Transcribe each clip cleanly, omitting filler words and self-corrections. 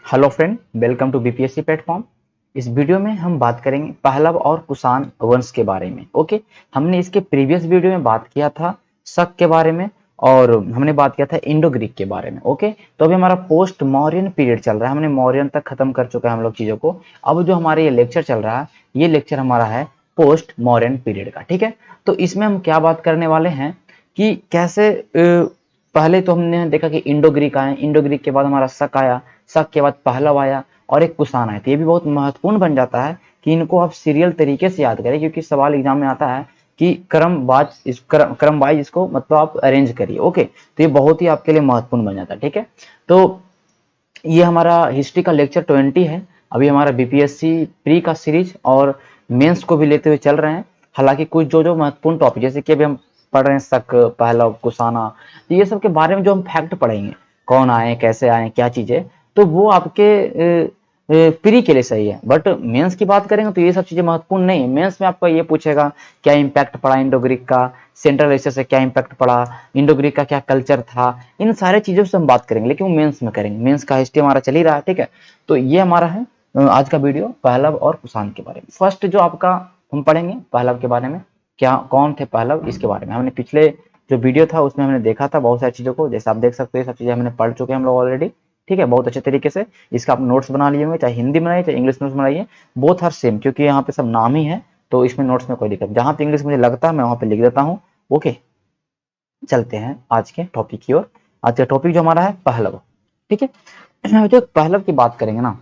Hello friend, welcome to BPSC platform. इस video में हम बात करेंगे पहलव और कुषाण वंश के बारे में। ओके, हमने इसके प्रीवियस वीडियो में बात किया था शक के बारे में और हमने बात किया था इंडो ग्रीक के बारे में। ओके, तो अभी हमारा पोस्ट मौर्यन पीरियड चल रहा है, हमने मौर्यन तक खत्म कर चुका है हम लोग चीज़ों को। अब जो हमारे ये लेक्चर चल रहा है, ये लेक्चर हमारा है पोस्ट मौर्यन पीरियड का। ठीक है, तो इसमें हम क्या बात करने वाले हैं कि कैसे पहले तो हमने देखा कि इंडो ग्रीक आए, इंडो ग्रीक के बाद हमारा शक आया, शक के बाद पहलव आया और एक कुषाण आया। तो ये भी बहुत महत्वपूर्ण बन जाता है कि इनको आप सीरियल तरीके से याद करें, क्योंकि सवाल एग्जाम में आता है कि क्रम वाइज इसको मतलब आप अरेंज करिए। ओके, तो ये बहुत ही आपके लिए महत्वपूर्ण बन जाता है। ठीक है, तो ये हमारा हिस्ट्री का लेक्चर 20 है। अभी हमारा बीपीएससी प्री का सीरीज और मेंस को भी लेते हुए चल रहे हैं। हालांकि कुछ जो जो महत्वपूर्ण टॉपिक जैसे कि अभी हम पढ़ रहे हैं शक, पहलव, कुषाणा, तो ये सब के बारे में जो हम फैक्ट पढ़ेंगे, कौन आए, कैसे आए, क्या चीजें, तो वो आपके प्री के लिए सही है। बट मेंस की बात करेंगे तो ये सब चीजें महत्वपूर्ण नहीं है। मेंस में आपका ये पूछेगा क्या इम्पैक्ट पड़ा इंडो ग्रीक का, सेंट्रल एशिया से क्या इम्पैक्ट पड़ा, इंडो ग्रीक का क्या कल्चर था, इन सारे चीजों से हम बात करेंगे, लेकिन वो मेंस में करेंगे। मेंस का हिस्ट्री हमारा चल ही रहा है। ठीक है, तो ये हमारा है आज का वीडियो पहलव और कुषाण के बारे में। फर्स्ट जो आपका हम पढ़ेंगे पहलव के बारे में, क्या कौन थे पहलव, इसके बारे में हमने पिछले जो वीडियो था उसमें हमने देखा था बहुत सारी चीजों को। जैसे आप देख सकते हैं सब चीजें हमने पढ़ चुके हैं हम लोग ऑलरेडी। ठीक है, बहुत अच्छे तरीके से इसका आप नोट्स बना लिए होंगे, चाहे हिंदी बनाइए चाहे इंग्लिश नोट्स बनाइए, बोथ आर सेम, क्योंकि यहाँ पे सब नाम ही है। तो इसमें नोट्स में कोई दिक्कत, जहां पे इंग्लिश मुझे लगता है मैं वहां पे लिख देता हूँ। ओके, चलते हैं आज के टॉपिक की ओर। आज का टॉपिक जो हमारा है पहलव। ठीक है, जो पहलव की बात करेंगे ना,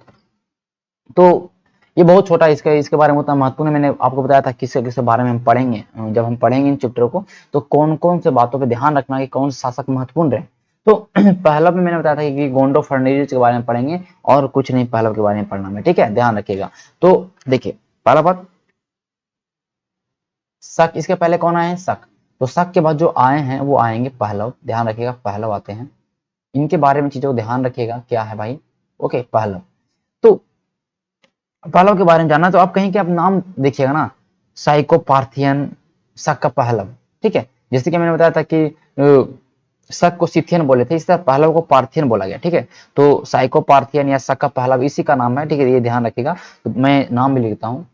तो ये बहुत छोटा, इसके इसके बारे में उतना महत्वपूर्ण मैंने आपको बताया था किसके किसके बारे में हम पढ़ेंगे। जब हम पढ़ेंगे इन चैप्टरों को तो कौन कौन से बातों पे ध्यान रखना कि कौन से शासक महत्वपूर्ण रहे। तो पहलव में मैंने बताया था कि गोंडो फर्नेज के बारे में पढ़ेंगे और कुछ नहीं पहलव के बारे में पढ़ना में। ठीक है, ध्यान रखिएगा। तो देखिए, पहला बात, शक, इसके पहले कौन आए हैं, शक। तो शक के बाद जो आए हैं वो आएंगे पहलव। ध्यान रखिएगा, पहलव आते हैं, इनके बारे में चीजों को ध्यान रखिएगा क्या है भाई। ओके, पहलव। तो पहलव के बारे में जानना तो आप कहीं के आप नाम देखिएगा ना, साइको पार्थियन, शक का पहलव। ठीक है, जैसे कि मैंने बताया था कि शक को सिथियन बोले थे, इस तरह पहलव को पार्थियन बोला गया। ठीक है, तो साइको पार्थियन या शक का पहलव इसी का नाम है। ठीक है, ये ध्यान रखिएगा। तो मैं नाम भी लिखता हूँ,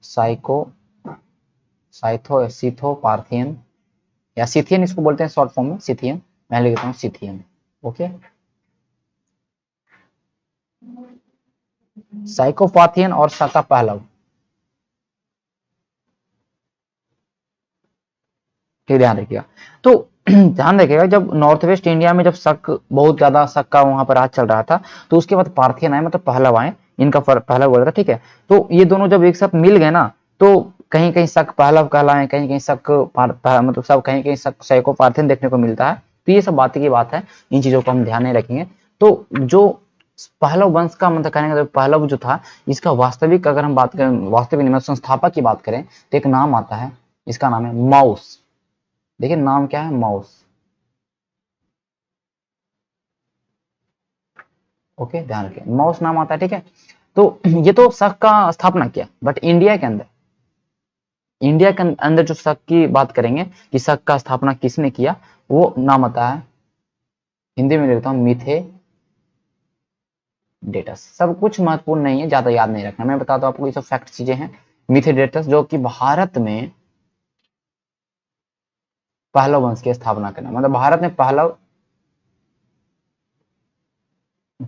साइको, साइथो, सीथो पार्थियन या सिथियन इसको बोलते हैं शॉर्ट फॉर्म में, सिथियन। मैं लिखता हूँ सिथियन। ओके, साइकोपाथियन और शक का पहलव। ठीक, ध्यान रखिएगा। तो ध्यान रखिएगा, जब नॉर्थ वेस्ट इंडिया में जब शक, बहुत ज्यादा शक का वहां पर राज चल रहा था, तो उसके बाद पार्थियन आए, मतलब पहलव आए, इनका पहलव बोला था। ठीक है, तो ये दोनों जब एक साथ मिल गए ना, तो कहीं कहीं शक पहलव कहलाए, कहीं कहीं शक मतलब सब कहीं कहीं शक सैको पार्थियन देखने को मिलता है। तो ये सब बात की बात है, इन चीजों को हम ध्यान नहीं रखेंगे। तो जो पहलव वंश का मतलब कहने का पहलव जो था, इसका वास्तविक अगर हम बात करें, वास्तविक मतलब संस्थापक की बात करें, तो एक नाम आता है, इसका नाम है माउस। देखिए नाम क्या है, माउस। ओके, ध्यान रखिए, माउस नाम आता है। ठीक है, तो ये तो शक का स्थापना किया, बट इंडिया के अंदर, इंडिया के अंदर जो शक की बात करेंगे कि शक का स्थापना किसने किया, वो नाम आता है, हिंदी में लिखता हूँ, मिथे डेटस। सब कुछ महत्वपूर्ण नहीं है, ज्यादा याद नहीं रखना, मैं बताता हूँ आपको, ये सब फैक्ट चीजें हैं। मिथेडेटस जो कि भारत में पहलव वंश की स्थापना करना, मतलब भारत में पहलव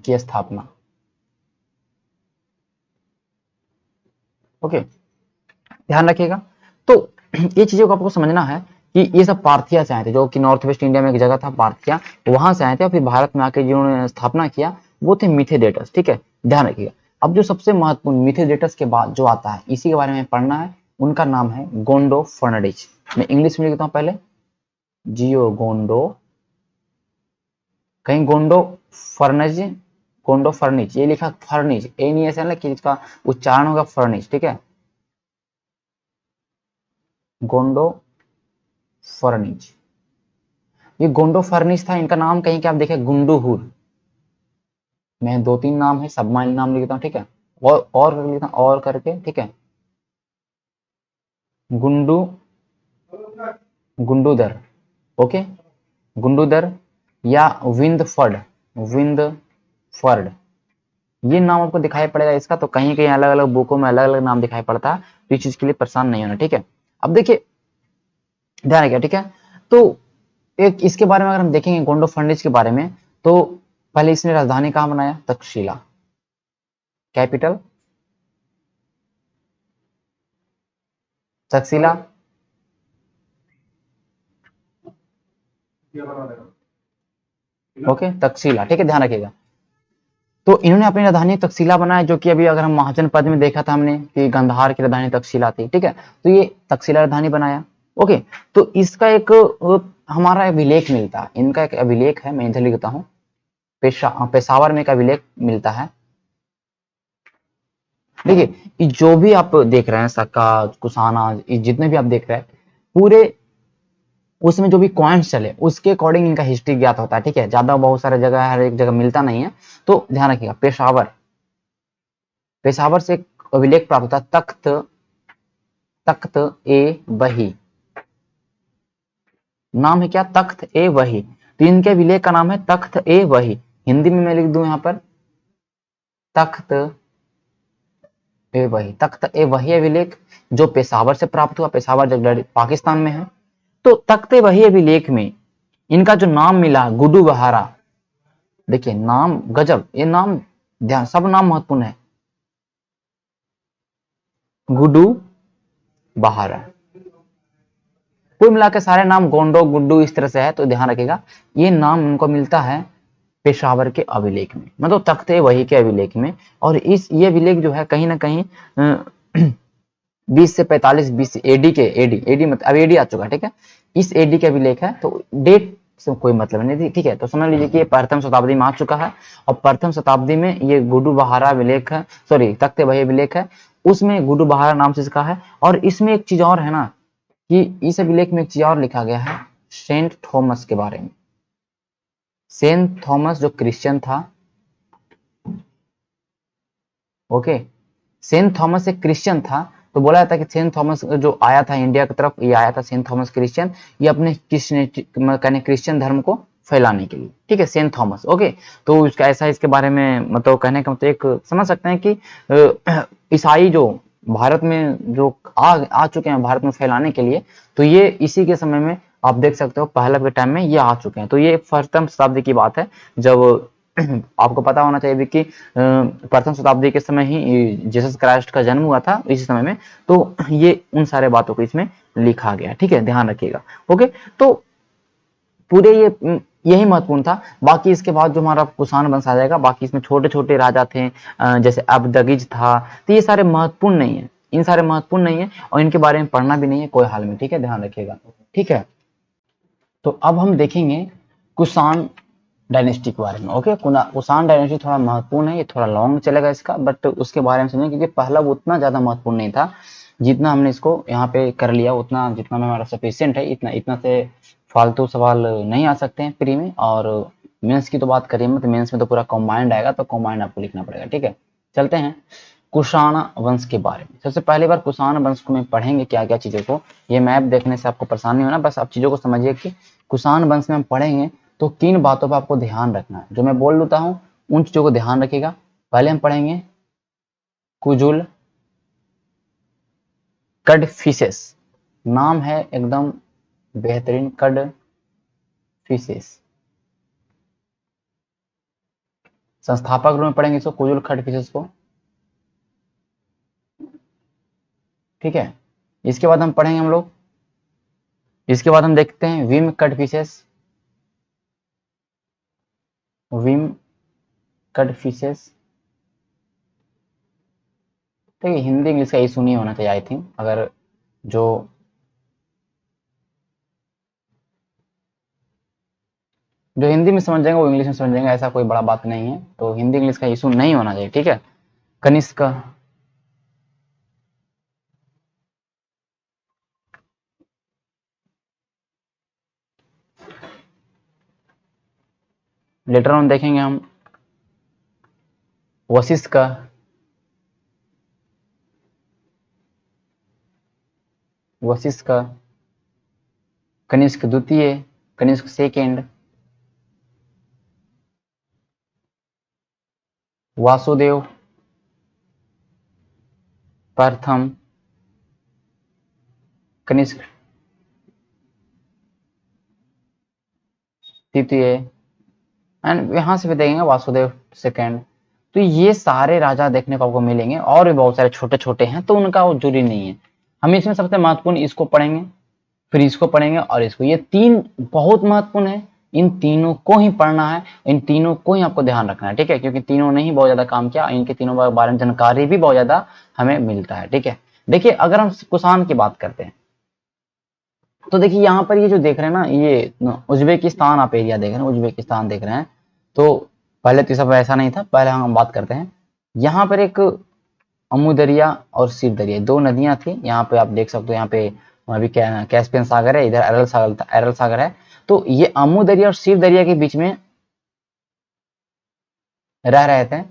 की स्थापना। ओके, ध्यान रखिएगा। तो ये चीजों को आपको समझना है कि ये सब पार्थिया से आए थे, जो कि नॉर्थ वेस्ट इंडिया में एक जगह था पार्थिया, वहां से आए थे और फिर भारत में आके जिन्होंने स्थापना किया वो थे मिथेडेटस। ठीक है, ध्यान रखिएगा। अब जो सबसे महत्वपूर्ण मिथेडेटस के बाद जो आता है, इसी के बारे में पढ़ना है, उनका नाम है गोंडो फर्नांडिज। मैं इंग्लिश में लिखता हूँ पहले, जियो गोंडो, कहीं गोंडो फर्निज, गोंडो फर्निज, ये लिखा फर्निज, ए नहीं ऐसा कि इसका उच्चारण होगा फर्निज। ठीक है, गोंडो फर्निज, ये गोंडो फर्निश था, इनका नाम कहीं क्या आप देखें, गुंडूहुर। मैं दो तीन नाम है, सब नाम लिखता हूँ। ठीक है, और करके लिखता हूँ, और करके। ठीक है, गुंडू, गुंडूदर। ओके, गुंडूदर, या विंदफर्ड, विंदफर्ड, ये नाम आपको दिखाई पड़ेगा इसका। तो कहीं कहीं अलग अलग बुकों में अलग अलग नाम दिखाई पड़ता है, तो इस चीज के लिए परेशान नहीं होना, ठीक है। अब देखिए ध्यान रखिए, ठीक है। तो एक इसके बारे में अगर हम देखेंगे गोंडो फर्नांडिस के बारे में, तो पहले इसने राजधानी कहाँ बनाया, तक्षशिला, कैपिटल तक्षशिला, ओके तक्षशिला, ठीक है, ध्यान रखिएगा। तो इन्होंने अपनी राजधानी तक्षशिला बनाया, जो कि अभी अगर हम महाजन पद में देखा था हमने कि गंधार की राजधानी तक्षशिला थी, ठीक है। तो ये तक्षशिला राजधानी बनाया, ओके। तो इसका एक हमारा अभिलेख मिलता है, इनका एक अभिलेख है, मैं इधर लिखता हूँ, पेशावर में एक अभिलेख मिलता है। देखिए जो भी आप देख रहे हैं सक्का, कुशाना, जितने भी आप देख रहे हैं पूरे, उसमें जो भी कॉइन्स चले उसके अकॉर्डिंग इनका हिस्ट्री ज्ञात होता है, ठीक है। ज्यादा बहुत सारे जगह हर एक जगह मिलता नहीं है, तो ध्यान रखिएगा। पेशावर, पेशावर से एक अभिलेख प्राप्त होता है, तख्त, तख्त ए वही, नाम है क्या, तख्त ए वही। तो इनके अभिलेख का नाम है तख्त ए वही, हिंदी में मैं लिख दूं यहां पर तख्त ए वही, तख्त ए वही अभिलेख जो पेशावर से प्राप्त हुआ, पेशावर जब पाकिस्तान में है। तो तख्त ए वही अभिलेख में इनका जो नाम मिला गुडू बहारा, देखिए नाम गजब, ये नाम ध्यान, सब नाम महत्वपूर्ण है, गुडू बहारा, कुल मिलाकर सारे नाम गोंडो गुड्डू इस तरह से है, तो ध्यान रखिएगा। ये नाम उनको मिलता है पेशावर के अभिलेख में, मतलब तख्ते वही के अभिलेख में। और इस ये अभिलेख जो है कहीं ना कहीं 20 से 45 बीसी एडी के, एडी मतलब अब एडी आ चुका है, ठीक है। इस एडी के अभिलेख है, तो डेट से कोई मतलब नहीं थी, ठीक है। तो समझ लीजिए कि ये प्रथम शताब्दी में आ चुका है, और प्रथम शताब्दी में ये गुडू बहारा अभिलेख है, सॉरी तख्ते वही अभिलेख है, उसमें गुडू बहारा नाम से इसका है। और इसमें एक चीज और है ना, कि इस अभिलेख में एक चीज और लिखा गया है सेंट थॉमस के बारे में। सेंट थॉमस जो क्रिश्चियन था, ओके, सेंट थॉमस एक क्रिश्चियन था। तो बोला जाता है कि सेंट थॉमस जो आया था इंडिया की तरफ, ये आया था सेंट थॉमस क्रिश्चियन, ये अपने क्रिश्चियन धर्म को फैलाने के लिए, ठीक है, सेंट थॉमस, ओके। तो इसका ऐसा इसके बारे में मतलब कहने का मतलब एक समझ सकते हैं कि ईसाई जो भारत में जो आ चुके हैं भारत में फैलाने के लिए, तो ये इसी के समय में आप देख सकते हो पहले के टाइम में ये आ चुके हैं। तो ये प्रथम शताब्दी की बात है, जब आपको पता होना चाहिए कि प्रथम शताब्दी के समय ही जीसस क्राइस्ट का जन्म हुआ था, इसी समय में। तो ये उन सारे बातों को इसमें लिखा गया, ठीक है, ध्यान रखिएगा, ओके। तो पूरे ये यही महत्वपूर्ण था। बाकी इसके बाद जो हमारा कुषाण वंश आ जाएगा, बाकी इसमें छोटे छोटे राजा थे, जैसे अब्दगिज था, तो ये सारे महत्वपूर्ण नहीं है, इन सारे महत्वपूर्ण नहीं है, और इनके बारे में पढ़ना भी नहीं है कोई हाल में, ठीक है, ध्यान रखिएगा, ठीक है। तो अब हम देखेंगे कुषाण डायनेस्टी के बारे में, ओके। कुषाण डायनेस्टी थोड़ा महत्वपूर्ण है, ये थोड़ा लॉन्ग चलेगा इसका, बट उसके बारे में समझें, क्योंकि पहला वो उतना ज्यादा महत्वपूर्ण नहीं था जितना हमने इसको यहाँ पे कर लिया, उतना जितना में हमारा सफिशियंट है, इतना इतना से फालतू सवाल नहीं आ सकते हैं प्री में। और मेंस की तो बात करिए मत, मेंस में तो पूरा कॉम्बाइंड आएगा, तो कॉम्बाइंड आपको लिखना पड़ेगा, ठीक है। चलते हैं कुषाण वंश के बारे में। सबसे पहली बार कुषाण वंश को में पढ़ेंगे क्या क्या चीजों को, ये मैप देखने से आपको परेशानी होना, बस आप चीजों को समझिए कि कुषाण वंश में हम पढ़ेंगे तो किन बातों पर आपको ध्यान रखना है, जो मैं बोल देता हूँ उन चीजों को ध्यान रखिएगा। पहले हम पढ़ेंगे कुजुल कडफिसेस, नाम है एकदम बेहतरीन, कडफिसेस। संस्थापक रूप में पढ़ेंगे इसको, कुजुल कडफिसेस को, ठीक है। इसके बाद हम पढ़ेंगे हम लोग, इसके बाद हम देखते हैं विम कडफिसेस, विम कडफिसेस, ठीक है। हिंदी इंग्लिश का इशू नहीं होना चाहिए आई थिंक, अगर जो जो हिंदी में समझ जाएंगे वो इंग्लिश में समझ जाएंगे, ऐसा कोई बड़ा बात नहीं है, तो हिंदी इंग्लिश का इशू नहीं होना चाहिए, ठीक है। कनिष्क, लेटर ऑन देखेंगे हम वशिष्ठ का, वशिष्ठ का, कनिष्क द्वितीय, कनिष्क सेकेंड, वासुदेव प्रथम, कनिष्क तृतीय, एंड यहां से भी देखेंगे वासुदेव सेकेंड। तो ये सारे राजा देखने को आपको मिलेंगे, और भी बहुत सारे छोटे छोटे हैं, तो उनका वो जरूरी नहीं है। हम इसमें सबसे महत्वपूर्ण इसको पढ़ेंगे, फिर इसको पढ़ेंगे और इसको। ये तीन बहुत महत्वपूर्ण है, इन तीनों को ही पढ़ना है, इन तीनों को ही आपको ध्यान रखना है, ठीक है, क्योंकि तीनों ने ही बहुत ज्यादा काम किया, इनके तीनों के बारे में जानकारी भी बहुत ज्यादा हमें मिलता है, ठीक है। देखिए अगर हम कुषाण की बात करते हैं, तो देखिए यहाँ पर ये जो देख रहे हैं ना, ये उज्बेकिस्तान आप एरिया देख रहे हैं, उज्बेकिस्तान देख रहे हैं। तो पहले तो सब ऐसा नहीं था, पहले हम बात करते हैं। यहाँ पर एक अमू दरिया और सीर दरिया, दो नदियां थी। यहाँ पे आप देख सकते हो, यहाँ पे अभी कैस्पियन सागर है, इधर अरल सागर है। तो ये अमू दरिया और सीर दरिया के बीच में रह रहे थे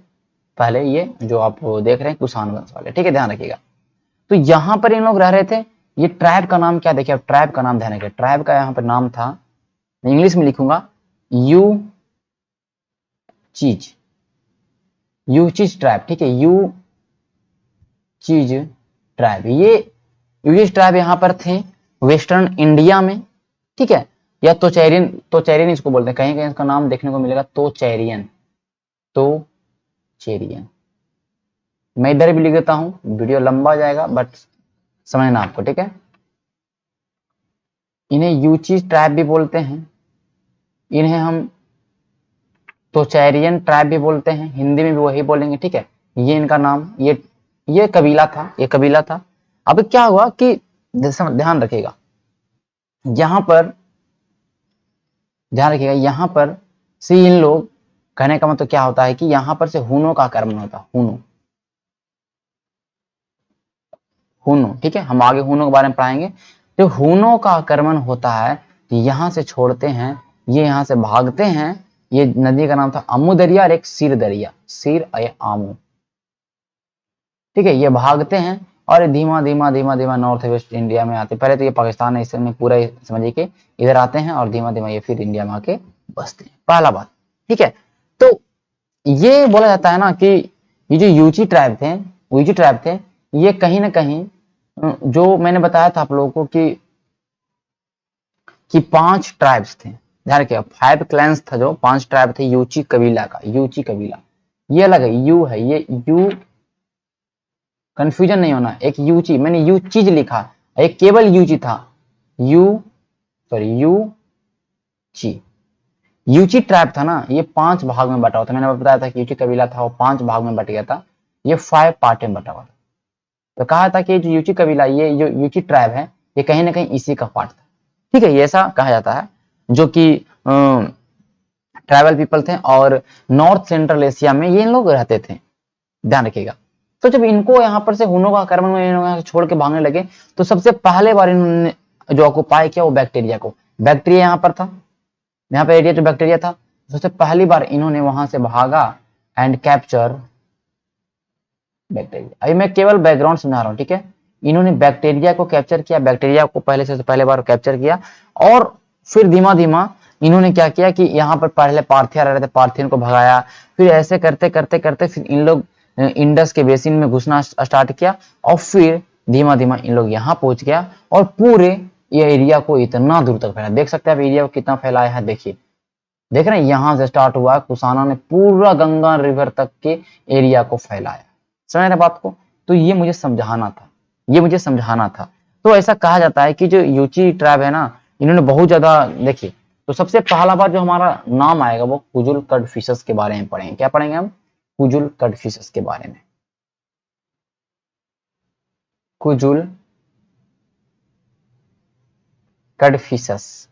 पहले, ये जो आप देख रहे हैं कुषाण वंश वाले, ठीक है, ध्यान रखिएगा। तो यहाँ पर इन लोग रह रहे थे। ये ट्राइब का नाम क्या, देखिए अब ट्राइब का नाम ध्यान रखिए। ट्राइब का यहाँ पर नाम था, मैं इंग्लिश में लिखूंगा, यू चीज, यू चीज ट्राइब, ठीक है, यू चीज ट्राइब। ये यूजिज ट्राइब यहाँ पर थे वेस्टर्न इंडिया में, ठीक है, या तोचैरियन, तोचैरियन इसको बोलते हैं, कहीं कहीं इसका नाम देखने को मिलेगा तोचैरियन, तोचैरियन। मैं इधर भी लिख देता हूं, वीडियो लंबा जाएगा बट समझना आपको, ठीक है। इन्हें यूची ट्राइब भी बोलते हैं, इन्हें हम तोचैरियन ट्राइब भी बोलते हैं, हिंदी में भी वही बोलेंगे, ठीक है। ये इनका नाम, ये कबीला था, ये कबीला था। अब क्या हुआ कि ध्यान रखिएगा, यहां पर ध्यान रखिएगा, यहां पर से इन लोग, कहने का मतलब क्या होता है कि यहां पर से हुनों का आक्रमण होता, हुनो, हुनो, ठीक है, हम आगे हुनों के बारे में पढ़ाएंगे। जो हुनों का आक्रमण होता है, तो यहां से छोड़ते हैं, ये यहां से भागते हैं। ये नदी का नाम था अमू दरिया और एक सीर दरिया, सीर या आमू, ठीक है। ये भागते हैं और धीमा धीमा धीमा धीमा नॉर्थ वेस्ट इंडिया में आते। पहले तो ये पाकिस्तान है, इसमें पूरा समझिए कि इधर आते हैं और धीमा धीमा ये फिर इंडिया में आके बसते हैं, पहला बात, ठीक है। तो ये बोला जाता है ना कि ये जो यूची ट्राइब थे, यूची ट्राइब थे, ये कहीं ना कहीं, जो मैंने बताया था आप लोगों को कि 5 ट्राइब्स थे, ध्यान रखिएगा, 5 क्लैंस था, जो 5 ट्राइब थे यूची कबीला का, यूची कबीला। ये अलग है, यू है, ये यू, कंफ्यूजन नहीं होना, एक यूची, मैंने यू चीज लिखा, एक केवल यूची था, यू ची, यूची ट्राइब था ना, ये 5 भाग में बटा हुआ था। मैंने बताया था कि यूची कबीला था, वो 5 भाग में बट गया था, ये 5 पार्ट में बटा हुआ था। तो कहा था कि जो यूची कबीला, ये जो यूची ट्राइब है, ये कहीं ना कहीं इसी का पार्ट था, ठीक है, ये ऐसा कहा जाता है, जो कि ट्राइबल पीपल थे और नॉर्थ सेंट्रल एशिया में ये लोग रहते थे, ध्यान रखिएगा। तो जब इनको यहाँ पर से हुनों का आक्रमण में छोड़ के भागने लगे, तो सबसे पहले बार इन्होंने जो ऑक्युपाई किया वो बैक्टीरिया को, बैक्टीरिया यहाँ पर था, यहाँ पे एरिया जो बैक्टीरिया था, सबसे पहली बार इन्होंने वहां से भागा एंड कैप्चर बैक्टीरिया। अभी मैं केवल बैकग्राउंड समझा रहा हूँ, ठीक है। इन्होंने बैक्टीरिया को कैप्चर किया, बैक्टीरिया को पहले बार कैप्चर किया, और फिर धीमा धीमा इन्होंने क्या किया कि यहाँ पर पहले पार्थिया रह रहे थे, पार्थियन को भगाया। फिर ऐसे करते करते करते फिर इन लोग इंडस के बेसिन में घुसना स्टार्ट किया, और फिर धीमा धीमा इन लोग यहाँ पहुंच गया, और पूरे ये एरिया को इतना दूर तक फैला। देख सकते हैं आप एरिया को कितना फैलाया है, देखिए, देख रहे हैं, यहां से स्टार्ट हुआ, कुषाणों ने पूरा गंगा रिवर तक के एरिया को फैलाया। समझ रहे बात को? तो ये मुझे समझाना था, ये मुझे समझाना था। तो ऐसा कहा जाता है कि जो यूची ट्राइब है ना, इन्होंने बहुत ज्यादा, देखिए, तो सबसे पहला बार जो हमारा नाम आएगा वो कुजुल कड़फिशस के बारे में पढ़ेंगे। क्या पढ़ेंगे हम? कुजुल कड़फिशस के बारे में। कुजुल कड़फिशस,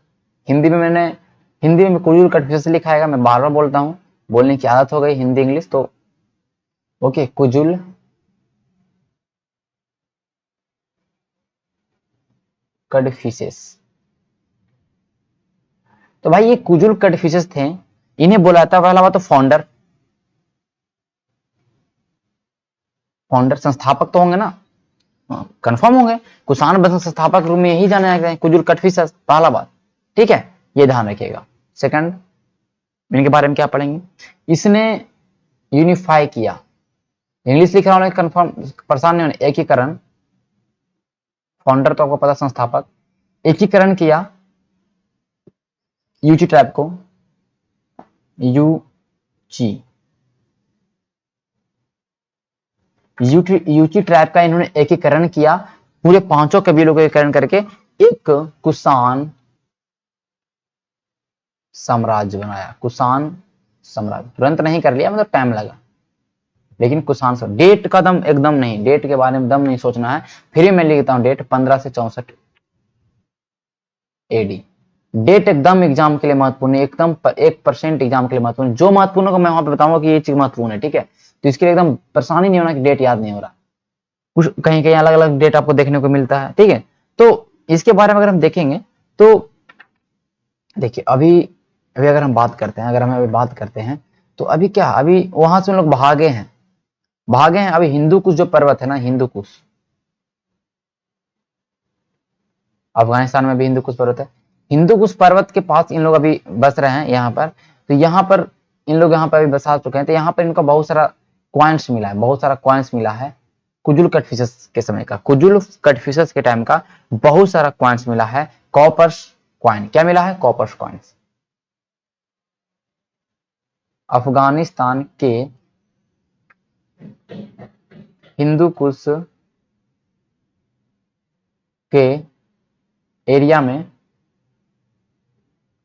हिंदी में कुजुल कड़फिशस लिखा है, मैं बार बार बोलता हूं, बोलने की आदत हो गई हिंदी इंग्लिश, तो ओके, कुजुल कड़फिशेस। तो भाई ये कुजुल कड़फिशेस थे, इन्हें बोला था, पहला बात तो फाउंडर संस्थापक तो होंगे ना, कंफर्म होंगे, कुषाण वंश संस्थापक रूप में यही जाने जाते हैं, कुजुल कड़फिशेस, पहला बात, ठीक है, ये ध्यान रखिएगा। सेकंड, इनके बारे में क्या पढ़ेंगे? इसने यूनिफाई किया। इंग्लिश लिख रहा हूँ कंफर्म, परेशान नहीं होने। एकीकरण, फाउंडर तो आपको पता, संस्थापक। एकीकरण किया यूची ट्राइब को, यूची यूची ट्राइब का इन्होंने एकीकरण किया, पूरे पांचों कबीलों का एकीकरण करके एक कुषाण साम्राज्य बनाया। कुषाण साम्राज्य तुरंत नहीं कर लिया, मतलब टाइम लगा, लेकिन कुषाण से डेट का दम एकदम नहीं, डेट के बारे में दम नहीं सोचना है, फिर मैं लिखता हूं डेट 15 से 64 एडी। डेट एकदम एग्जाम के लिए महत्वपूर्ण है, एकदम 1% एग्जाम के लिए महत्वपूर्ण। जो महत्वपूर्ण होगा मैं वहां पे बताऊंगा कि ये चीज महत्वपूर्ण है, ठीक है। तो इसके लिए एकदम परेशानी नहीं होना कि डेट याद नहीं हो रहा, कुछ कहीं कहीं अलग अलग डेट आपको देखने को मिलता है, ठीक है। तो इसके बारे में अगर हम देखेंगे तो देखिए अभी अभी अगर हम बात करते हैं, तो अभी क्या, अभी वहां से हम लोग भागे हैं। अभी हिंदू कुश जो पर्वत है ना, हिंदू कुश, अफगानिस्तान में भी हिंदू कुश पर्वत है। हिंदू कुश पर्वत के पास इन लोग अभी बस रहे हैं यहाँ पर। तो यहाँ पर इन लोग यहाँ पर अभी बसा चुके हैं। तो यहाँ पर इनका बहुत सारा क्वाइंस मिला है, कुजुल कटफिशस के समय का, कुजुल कटफिशस के टाइम का बहुत सारा क्वाइंस मिला है। कॉपर्स क्वाइन, क्या मिला है? Cowper's coins. अफगानिस्तान के हिंदू कुश के एरिया में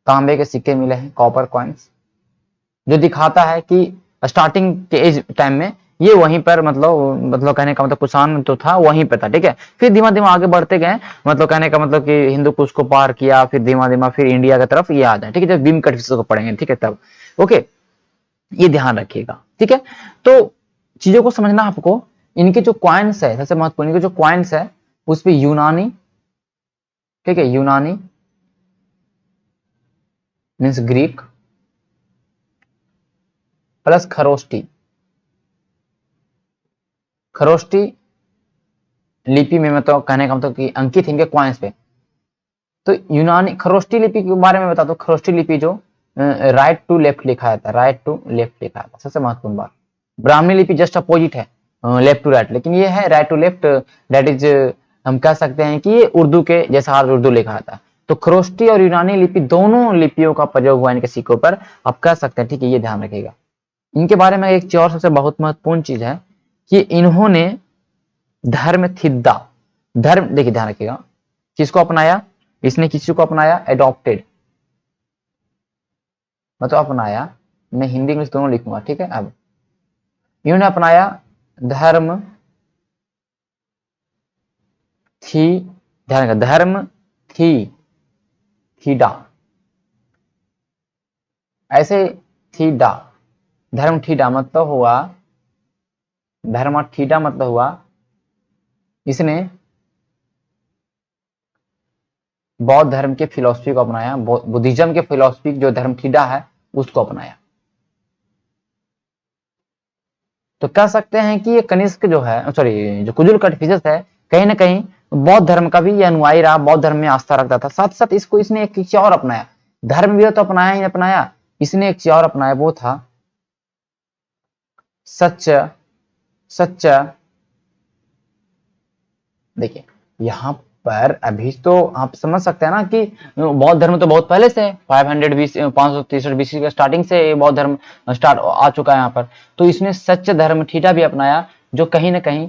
तांबे के सिक्के मिले हैं, कॉपर कॉइन्स, जो दिखाता है कि स्टार्टिंग के एज टाइम में ये वहीं पर, मतलब कहने का मतलब कुषाण तो था वहीं पे था, ठीक है। फिर धीमा धीमा आगे बढ़ते गए, मतलब कहने का मतलब कि हिंदू कुश को पार किया, फिर धीमा धीमा फिर इंडिया की तरफ ये आ जाए, ठीक है। जब भीम कटफिशस को पढ़ेंगे, ठीक है, तब ओके, ये ध्यान रखिएगा, ठीक है। तो चीजों को समझना आपको। इनके जो क्वाइंस है, सबसे महत्वपूर्ण, इनके जो क्वाइंस है उस पर यूनानी, ठीक है, यूनानी means Greek plus Kharosthi, Kharosthi लिपि में, मतलब कहने का मतलब कि अंकित इनके क्वाइंस पे। तो यूनानी खरोष्टी लिपि के बारे में बता दो। खरोष्टी लिपि जो राइट टू लेफ्ट लिखा था, राइट टू लेफ्ट लिखा था, सबसे महत्वपूर्ण बात। ब्राह्मणी लिपि जस्ट अपोजिट है, लेफ्ट टू राइट, लेकिन ये है right to left. That is, हम कह सकते हैं कि ये उर्दू के जैसा उर्दू लिखा था। तो खरोष्टी और यूनानी लिपि दोनों लिपियों का प्रयोग हुआ इनके सिक्कों पर, आप कह सकते हैं, ठीक है, ये ध्यान रखिएगा। इनके बारे में एक और सबसे बहुत महत्वपूर्ण चीज है कि इन्होंने धर्म थिद्दा, धर्म, देखिए ध्यान रखिएगा, किसको अपनाया? इसने किसी को अपनाया? एडॉप्टेड, मतलब अपनाया। मैं हिंदी इंग्लिश दोनों लिखूंगा, ठीक है। अब इन्होंने अपनाया धर्म थी, ध्यान रखिएगा, धर्म थी थीडा, ऐसे थीडा, धर्म थीडा मतलब हुआ, धर्म थीडा मतलब हुआ इसने बौद्ध धर्म के फिलॉसफी को अपनाया, बुद्धिज्म के फिलॉसफी जो धर्म थीडा है उसको अपनाया। तो कह सकते हैं कि ये कनिष्क जो है, सॉरी, जो कुजुल कटफिशस है, कहीं ना कहीं बौद्ध धर्म का भी ये अनुयायी रहा, बौद्ध धर्म में आस्था रखता था। साथ साथ इसको इसने एक चीज और अपनाया, धर्म भी तो अपनाया ही अपनाया, इसने एक चीज और अपनाया, वो था सच, सच। देखिए यहाँ पर अभी तो आप समझ सकते हैं ना कि बौद्ध धर्म तो बहुत पहले से 563 बीसी का स्टार्टिंग से बौद्ध धर्म स्टार्ट आ चुका है यहाँ पर। तो इसने सच्च धर्म थीटा भी अपनाया, जो कहीं ना कहीं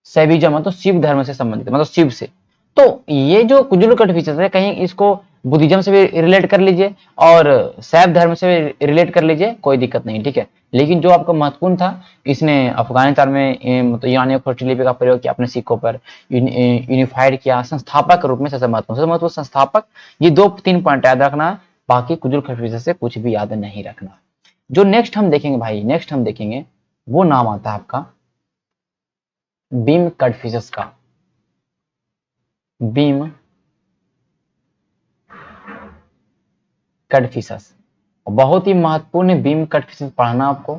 शैविज्म, मतलब शिव धर्म से संबंधित, मतलब शिव से। तो ये जो कुजुल कटफिशस है, कहीं इसको बुद्धिज्म से भी रिलेट कर लीजिए और शैव धर्म से भी रिलेट कर लीजिए, कोई दिक्कत नहीं, ठीक है। लेकिन जो आपको महत्वपूर्ण था, इसने अफगानिस्तान में मतलब यूनानी खरोष्टी लिपि का प्रयोग किया अपने सिक्कों पर, यूनिफाइड किया, संस्थापक के रूप में सबसे महत्वपूर्ण संस्थापक। ये 2-3 पॉइंट याद रखना है, बाकी कुजुल कटफिशस से कुछ भी याद नहीं रखना। जो नेक्स्ट हम देखेंगे भाई, नेक्स्ट हम देखेंगे वो नाम आता है आपका बीम कटफिशस का। बीम कटफिशस बहुत ही महत्वपूर्ण, बीम कटफिशस पढ़ना आपको।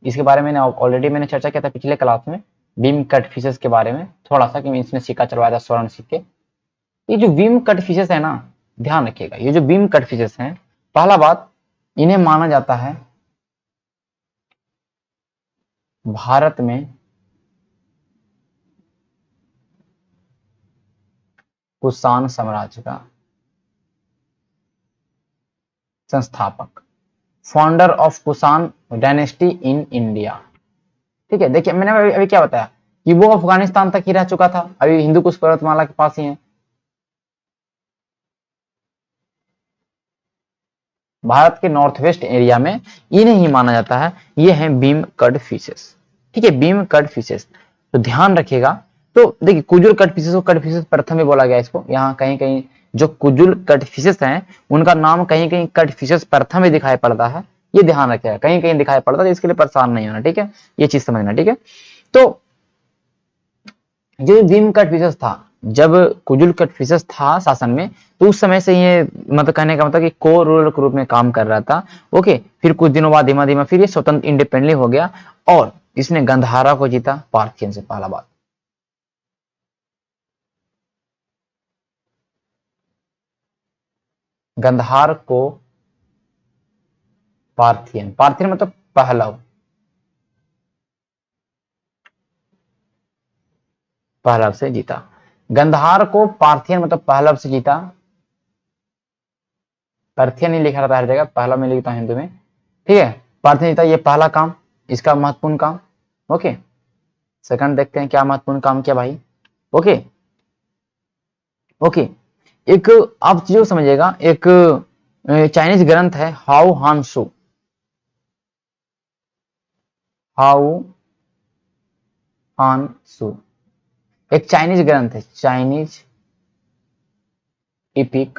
इसके बारे में ऑलरेडी मैंने चर्चा किया था पिछले क्लास में, बीम कटफिशस के बारे में थोड़ा सा, कि इसने सिक्का चलवाया था, स्वर्ण सिक्के। ये जो बीम कटफिशस है ना, ध्यान रखिएगा, ये जो बीम कटफिशस है, पहला बात, इन्हें माना जाता है भारत में कुषाण साम्राज्य का संस्थापक, founder of Kushan dynasty in India. ठीक है, देखिए मैंने अभी क्या बताया कि वो अफगानिस्तान तक ही रह चुका था, अभी हिंदू कुश पर्वतमाला के पास ही है। भारत के नॉर्थ वेस्ट एरिया में इन्हें ही माना जाता है, ये है बीम कट फिशेस। ठीक है, बीम कट फिशेस, तो ध्यान रखिएगा। तो देखिए कुजुल कट फिशेस को कट फिशेस प्रथम में बोला गया इसको, यहाँ कहीं कहीं जो कुजुल कट फिशेस हैं उनका नाम कहीं कहीं कट फिशेस प्रथम में दिखाई पड़ता है, ये ध्यान रखिएगा, कहीं कहीं दिखाई पड़ता है, इसके लिए परेशान नहीं होना। ठीक है, ये चीज समझना। ठीक है, तो जो बीम कट फिशेस था, जब कुजुल कट फिशेस था शासन में, तो उस समय से ये मतलब कहने का मतलब कि को रूरल के रूप में काम कर रहा था। ओके, फिर कुछ दिनों बाद धीमा धीमा फिर ये स्वतंत्र इंडिपेंडेंटली हो गया और इसने गंधारा को जीता पार्थियन से। पहला बात, गंधार को पार्थियन, पार्थियन मतलब पहलव, पहलव से जीता। गंधार को पार्थियन मतलब पहलव से जीता, पार्थियन नहीं लिखा रहता हर जगह, पहलव में लिखता हूं हिंदू में। ठीक है, पार्थियन जीता, ये पहला काम, इसका महत्वपूर्ण काम। ओके, सेकंड देखते हैं क्या महत्वपूर्ण काम किया भाई। ओके ओके, एक आप चीजों समझिएगा, एक चाइनीज ग्रंथ है हाउ हानसू, हाउ हानसू एक चाइनीज ग्रंथ है, चाइनीज इपिक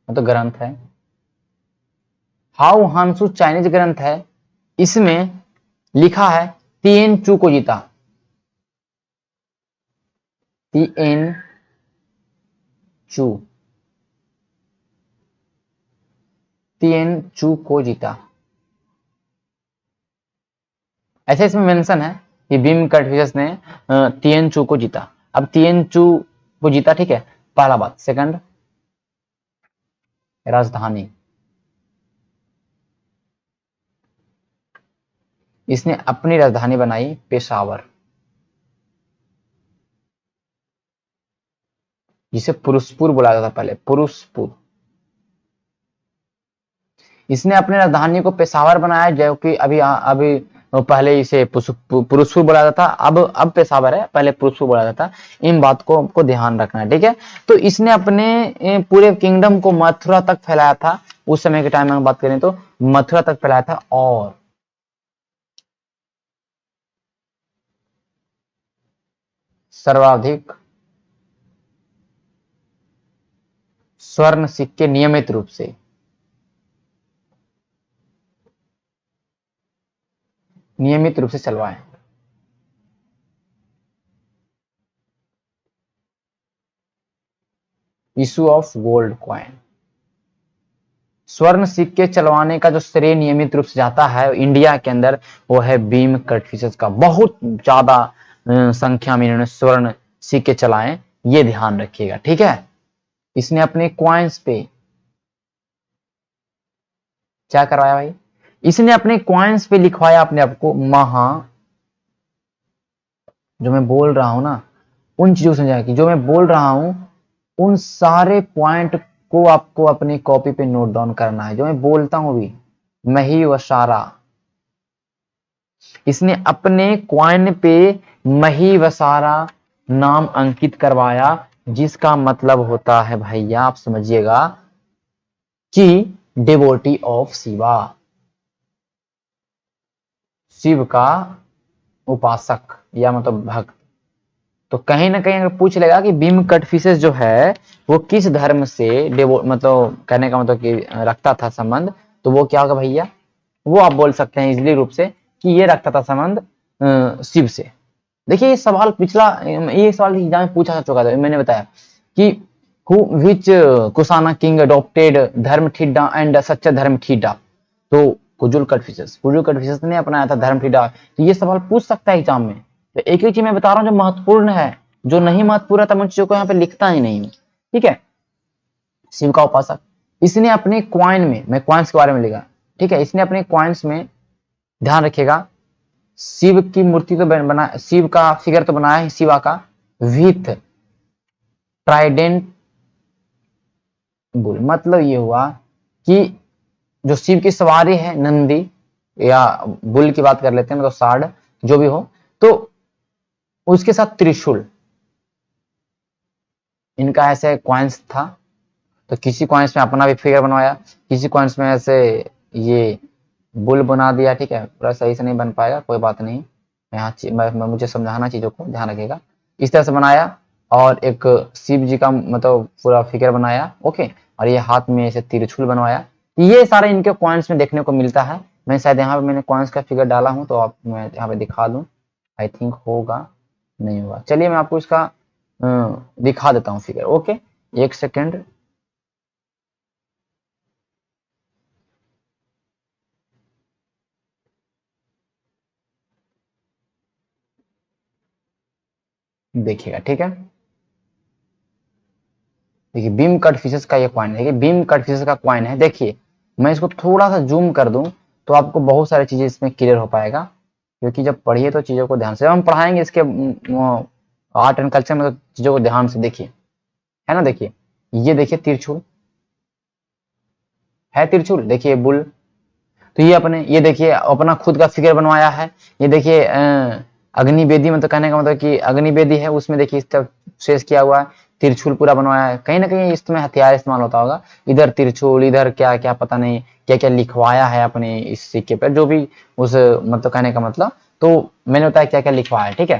मतलब ग्रंथ है। हाउ हानसू चाइनीज ग्रंथ है, इसमें लिखा है तिएन चू को जीता, तिएन चू, तिएन चू को जीता, ऐसे इसमें मेंशन है कि बीम कटफिशेस ने तिएन चू को जीता। अब तिएन चू को जीता, ठीक है, पहला बात। सेकंड, राजधानी, इसने अपनी राजधानी बनाई पेशावर, जिसे पुरुषपुर बोला जाता था पहले, पुरुषपुर। इसने अपनी राजधानी को पेशावर बनाया, जो कि अभी अभी पहले इसे पुरुषपुर बोला जाता था, अब पेशावर है, पहले पुरुषपुर बोला जाता था। इन बात को ध्यान रखना है। ठीक है, तो इसने अपने पूरे किंगडम को मथुरा तक फैलाया था, उस समय के टाइम में हम बात करें तो मथुरा तक फैलाया था, और सर्वाधिक स्वर्ण सिक्के नियमित रूप से चलवाए। इशू ऑफ गोल्ड कॉइन, स्वर्ण सिक्के चलवाने का जो श्रेय नियमित रूप से जाता है इंडिया के अंदर, वो है बीम कटफिशेस का। बहुत ज्यादा संख्या में इन्होंने स्वर्ण सिक्के चलाए, ये ध्यान रखिएगा। ठीक है, इसने अपने क्वाइंस पे क्या करवाया भाई, इसने अपने क्वाइंस पे लिखवाया अपने आप को महा, जो मैं बोल रहा हूं ना, उन चीजों से समझा कि जो मैं बोल रहा हूं उन सारे पॉइंट को आपको अपनी कॉपी पे नोट डाउन करना है, जो मैं बोलता हूं भी। मही वसारा, इसने अपने क्वाइन पे मही वसारा नाम अंकित करवाया, जिसका मतलब होता है भैया आप समझिएगा कि डिवोटी ऑफ शिवा, शिव का उपासक या मतलब भक्त। तो कहीं ना कहीं अगर पूछ लेगा कि बीम कट फिशेस जो है वो किस धर्म से मतलब कहने का मतलब कि रखता था संबंध, तो वो क्या होगा भैया, वो आप बोल सकते हैं इजिली रूप से कि ये रखता था संबंध शिव से। देखिए ये सवाल पिछला, ये सवाल एग्जाम में पूछा जा चुका था, मैंने बताया कि विच कुशाना किंग अडॉप्टेड धर्म ठिड्डा एंड सच्चा धर्म ठिड्डा, तो कुजुल कटफिशेस ने अपनाया था धर्म ठिड्डा। तो ये सवाल पूछ सकता है एग्जाम में। तो एक एक चीज मैं बता रहा हूँ जो महत्वपूर्ण है, जो नहीं महत्वपूर्ण था मैं चीजों को यहाँ पे लिखता ही नहीं हूँ। ठीक है, शिव का उपासक, इसने अपने क्वाइन में, मैं क्वाइंस के बारे में लिखा, ठीक है, इसने अपने क्वाइंस में, ध्यान रखिएगा, शिव की मूर्ति तो बना, शिव का फिगर तो बनाया है शिवा का, विथ ट्राइडेंट बुल। मतलब ये हुआ कि जो शिव की सवारी है नंदी या बुल की बात कर लेते हैं, मतलब साढ़ जो भी हो, तो उसके साथ त्रिशूल, इनका ऐसे कॉइन्स था। तो किसी कॉइन्स में अपना भी फिगर बनवाया, किसी कॉइन्स में ऐसे ये बुल बना दिया, ठीक है, पूरा सही से नहीं बन पाएगा, कोई बात नहीं, मैं मुझे समझाना चीजों को, ध्यान रखिएगा। इस तरह से बनाया और एक शिव जी का मतलब पूरा फिगर बनाया, ओके, और ये हाथ में ऐसे त्रिशूल बनवाया। ये सारे इनके कॉइन्स में देखने को मिलता है। मैं शायद यहाँ पे मैंने कॉइन्स का फिगर डाला हूँ, तो आप मैं यहाँ पे दिखा दूं, आई थिंक होगा, नहीं होगा, चलिए मैं आपको इसका दिखा देता हूँ फिगर, ओके, एक सेकेंड। देखिएगा, ठीक है, देखिए बीम कट फिशेस का ये कॉइन है, देखिए बीम कट फिशेस का कॉइन है। देखिए मैं इसको थोड़ा सा जूम कर दूं तो आपको बहुत सारी चीजें इसमें क्लियर हो पाएगा, क्योंकि जब पढ़िए तो चीजों को ध्यान से, हम पढ़ाएंगे इसके आर्ट एंड कल्चर में, तो चीजों को ध्यान से देखिए, है ना। देखिए ये देखिए तिरछुल है, तिरछुल देखिए बुल। तो ये अपने, ये देखिए अपना खुद का फिगर बनवाया है। ये देखिए अग्निवेदी, मतलब कहने का मतलब कि अग्निवेदी है, उसमें देखिए इस तरफ शेष किया हुआ है, तिरछुल पूरा बनवाया है। कहीं ना कहीं इसमें हथियार इस्तेमाल होता होगा, इधर तिरछुल, इधर क्या क्या पता नहीं क्या क्या लिखवाया है अपने इस सिक्के पर, जो भी उस मतलब कहने का मतलब, तो मैंने बताया क्या क्या लिखवाया है, ठीक है।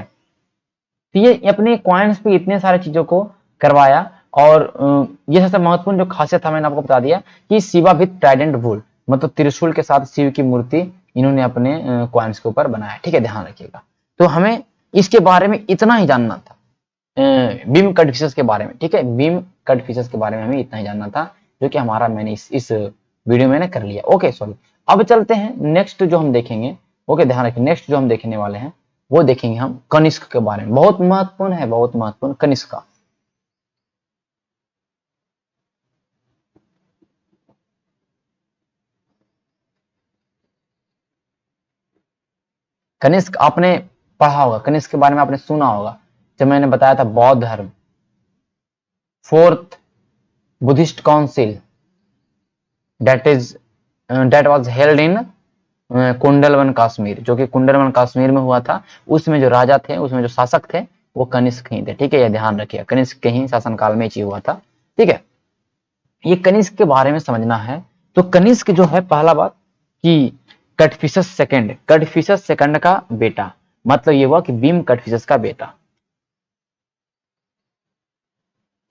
तो ये अपने कॉइन्स पे इतने सारे चीजों को करवाया। और ये सबसे महत्वपूर्ण जो खासियत था मैंने आपको बता दिया कि शिवा विद ट्राइडेंट बुल, मतलब त्रिशूल के साथ शिव की मूर्ति इन्होंने अपने कॉइन्स के ऊपर बनाया, ठीक है, ध्यान रखिएगा। तो हमें इसके बारे में इतना ही जानना था, बीम कट फिशेस के बारे में, ठीक है, बीम कट फिशेस के बारे में हमें इतना ही जानना था, जो कि हमारा मैंने इस वीडियो में कर लिया, ओके सॉरी। अब चलते हैं नेक्स्ट जो हम देखेंगे, ओके, ध्यान रखिए, नेक्स्ट जो हम देखने वाले हैं वो देखेंगे हम कनिष्क के बारे में, बहुत महत्वपूर्ण है, बहुत महत्वपूर्ण, कनिष्क का। कनिष्क आपने पढ़ा होगा, कनिष्क के बारे में आपने सुना होगा, जब मैंने बताया था बौद्ध धर्म, fourth Buddhist council, that was held in Kundalvan Kashmir, जो कि कुंडलवन कश्मीर में हुआ था। उसमें जो राजा थे, उसमें जो शासक थे, वो कनिष्क ही थे, ठीक है, ये ध्यान रखिए, कनिष्क के ही शासनकाल में ये हुआ था, ठीक है। ये कनिष्क के बारे में समझना है, तो कनिष्क जो है, पहला बात कि कटफिसस सेकंड का बेटा, मतलब ये हुआ कि भीम कटफिसस का बेटा,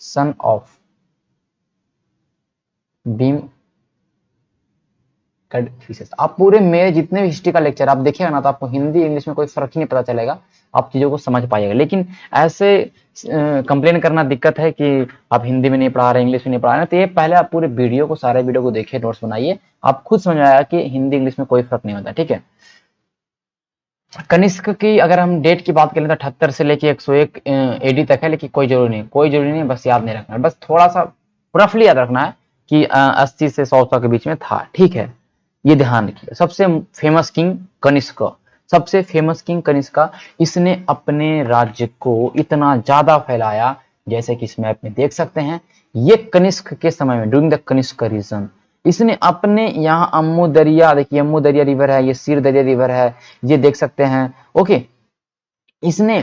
सन ऑफ भीम कटफिसस। आप पूरे मेरे जितने भी हिस्ट्री का लेक्चर आप देखिएगा ना, तो आपको हिंदी इंग्लिश में कोई फर्क ही नहीं पता चलेगा, आप चीजों को समझ पाइएगा। लेकिन ऐसे कंप्लेन करना दिक्कत है कि आप हिंदी में नहीं पढ़ा रहे, इंग्लिश में नहीं पढ़ा रहे, तो ये पहले आप पूरे वीडियो को, सारे वीडियो को देखिए, नोट्स बनाइए, आप खुद समझ आएगा कि हिंदी इंग्लिश में कोई फर्क नहीं होता, ठीक है। कनिष्क की अगर हम डेट की बात करें तो 78 से लेके 101 एडी तक है, लेकिन कोई जरूरी नहीं, कोई जरूरी नहीं, बस याद नहीं रखना है, बस थोड़ा सा रफली याद रखना है कि 80 से 100 के बीच में था, ठीक है, ये ध्यान रखिए। सबसे फेमस किंग कनिष्क, सबसे फेमस किंग कनिष्क, इसने अपने राज्य को इतना ज्यादा फैलाया, जैसे कि इस मैप में देख सकते हैं। ये कनिष्क के समय में, ड्यूरिंग द कनिष्क रीजन, इसने अपने यहाँ अम्मू दरिया, देखिए अम्मू दरिया रिवर है, ये सीर दरिया रिवर है, ये देख सकते हैं, ओके। इसने,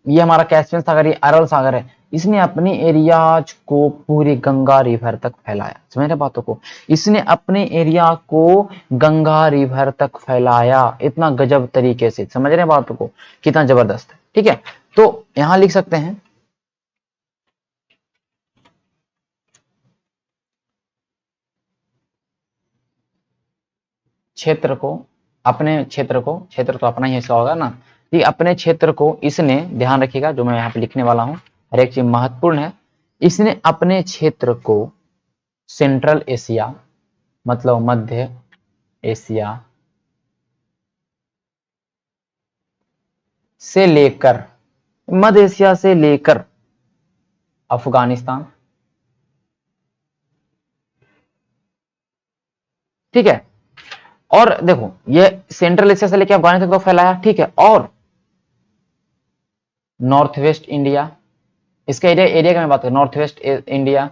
ये हमारा कैस्पियन सागर, ये अरल सागर है, इसने अपने एरियाज को पूरी गंगा रिवर तक फैलाया, समझ रहे बातों को, इसने अपने एरिया को गंगा रिवर तक फैलाया, इतना गजब तरीके से, समझ रहे बातों को, कितना जबरदस्त है, ठीक है। तो यहां लिख सकते हैं, क्षेत्र को, अपने क्षेत्र को, क्षेत्र तो अपना ही हिस्सा होगा ना, कि अपने क्षेत्र को इसने, ध्यान रखिएगा जो मैं यहाँ पे लिखने वाला हूँ, हर एक चीज महत्वपूर्ण है, इसने अपने क्षेत्र को सेंट्रल एशिया, मतलब मध्य एशिया से लेकर, मध्य एशिया से लेकर अफगानिस्तान, ठीक है। और देखो ये सेंट्रल एशिया से लेकर अफगानिस्तान तक फैलाया, ठीक है। और नॉर्थ वेस्ट इंडिया, इसका एरिया एरिया की मैं बात करूं, नॉर्थ वेस्ट इंडिया,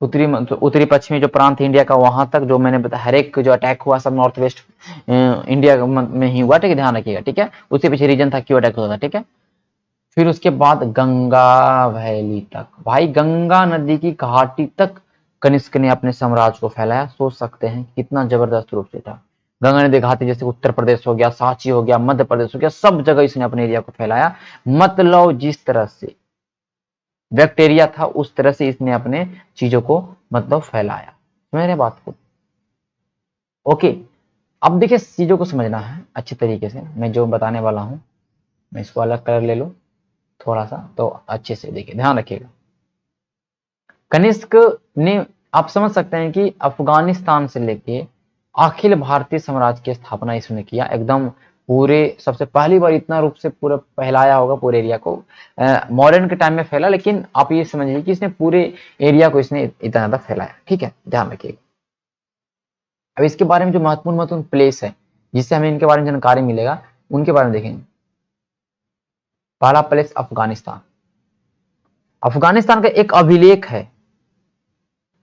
उत्तरी पश्चिमी जो प्रांत इंडिया का वहां तक, जो मैंने बताया हर एक जो अटैक हुआ सब नॉर्थ वेस्ट इंडिया में ही हुआ, ठीक है, ध्यान रखिएगा, ठीक है। उसके पीछे रीजन था क्यों अटैक हुआ था, ठीक है। फिर उसके बाद गंगा वैली तक, भाई गंगा नदी की घाटी तक कनिष्क ने अपने साम्राज्य को फैलाया। सोच सकते हैं कितना जबरदस्त रूप से था। गंगा नदी घाटी जैसे उत्तर प्रदेश हो गया, सांची हो गया, मध्य प्रदेश हो गया, सब जगह इसने अपने एरिया को फैलाया। मतलब जिस तरह से बैक्टीरिया था उस तरह से इसने अपने चीजों को मतलब फैलाया। समझ रहे बात को? ओके, अब देखिए चीजों को समझना है अच्छे तरीके से। मैं जो बताने वाला हूं, मैं इसको अलग कलर ले लो थोड़ा सा, तो अच्छे से देखिए, ध्यान रखिएगा। कनिष्क ने, आप समझ सकते हैं कि अफगानिस्तान से लेके अखिल भारतीय साम्राज्य की स्थापना इसने किया। एकदम पूरे, सबसे पहली बार इतना रूप से पूरा फैलाया होगा पूरे एरिया को। मॉडर्न के टाइम में फैला, लेकिन आप ये समझिए कि इसने पूरे एरिया को इसने इतना ज्यादा फैलाया, ठीक है, ध्यान रखिएगा। अब इसके बारे में जो महत्वपूर्ण महत्वपूर्ण प्लेस है जिससे हमें इनके बारे में जानकारी मिलेगा, उनके बारे में देखेंगे। पहला प्लेस अफगानिस्तान। अफगानिस्तान का एक अभिलेख है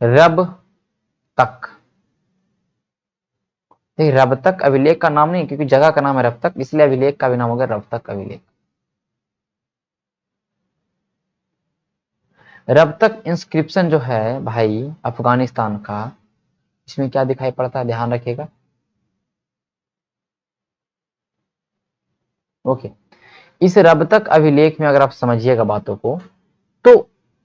रब तक। देखिए रब तक अभिलेख का नाम नहीं, क्योंकि जगह का नाम है रब तक, इसलिए अभिलेख का भी नाम होगा रब तक अभिलेख। रब तक इंस्क्रिप्शन जो है भाई अफगानिस्तान का, इसमें क्या दिखाई पड़ता है, ध्यान रखिएगा। ओके, इस रब तक अभिलेख में अगर आप समझिएगा बातों को, तो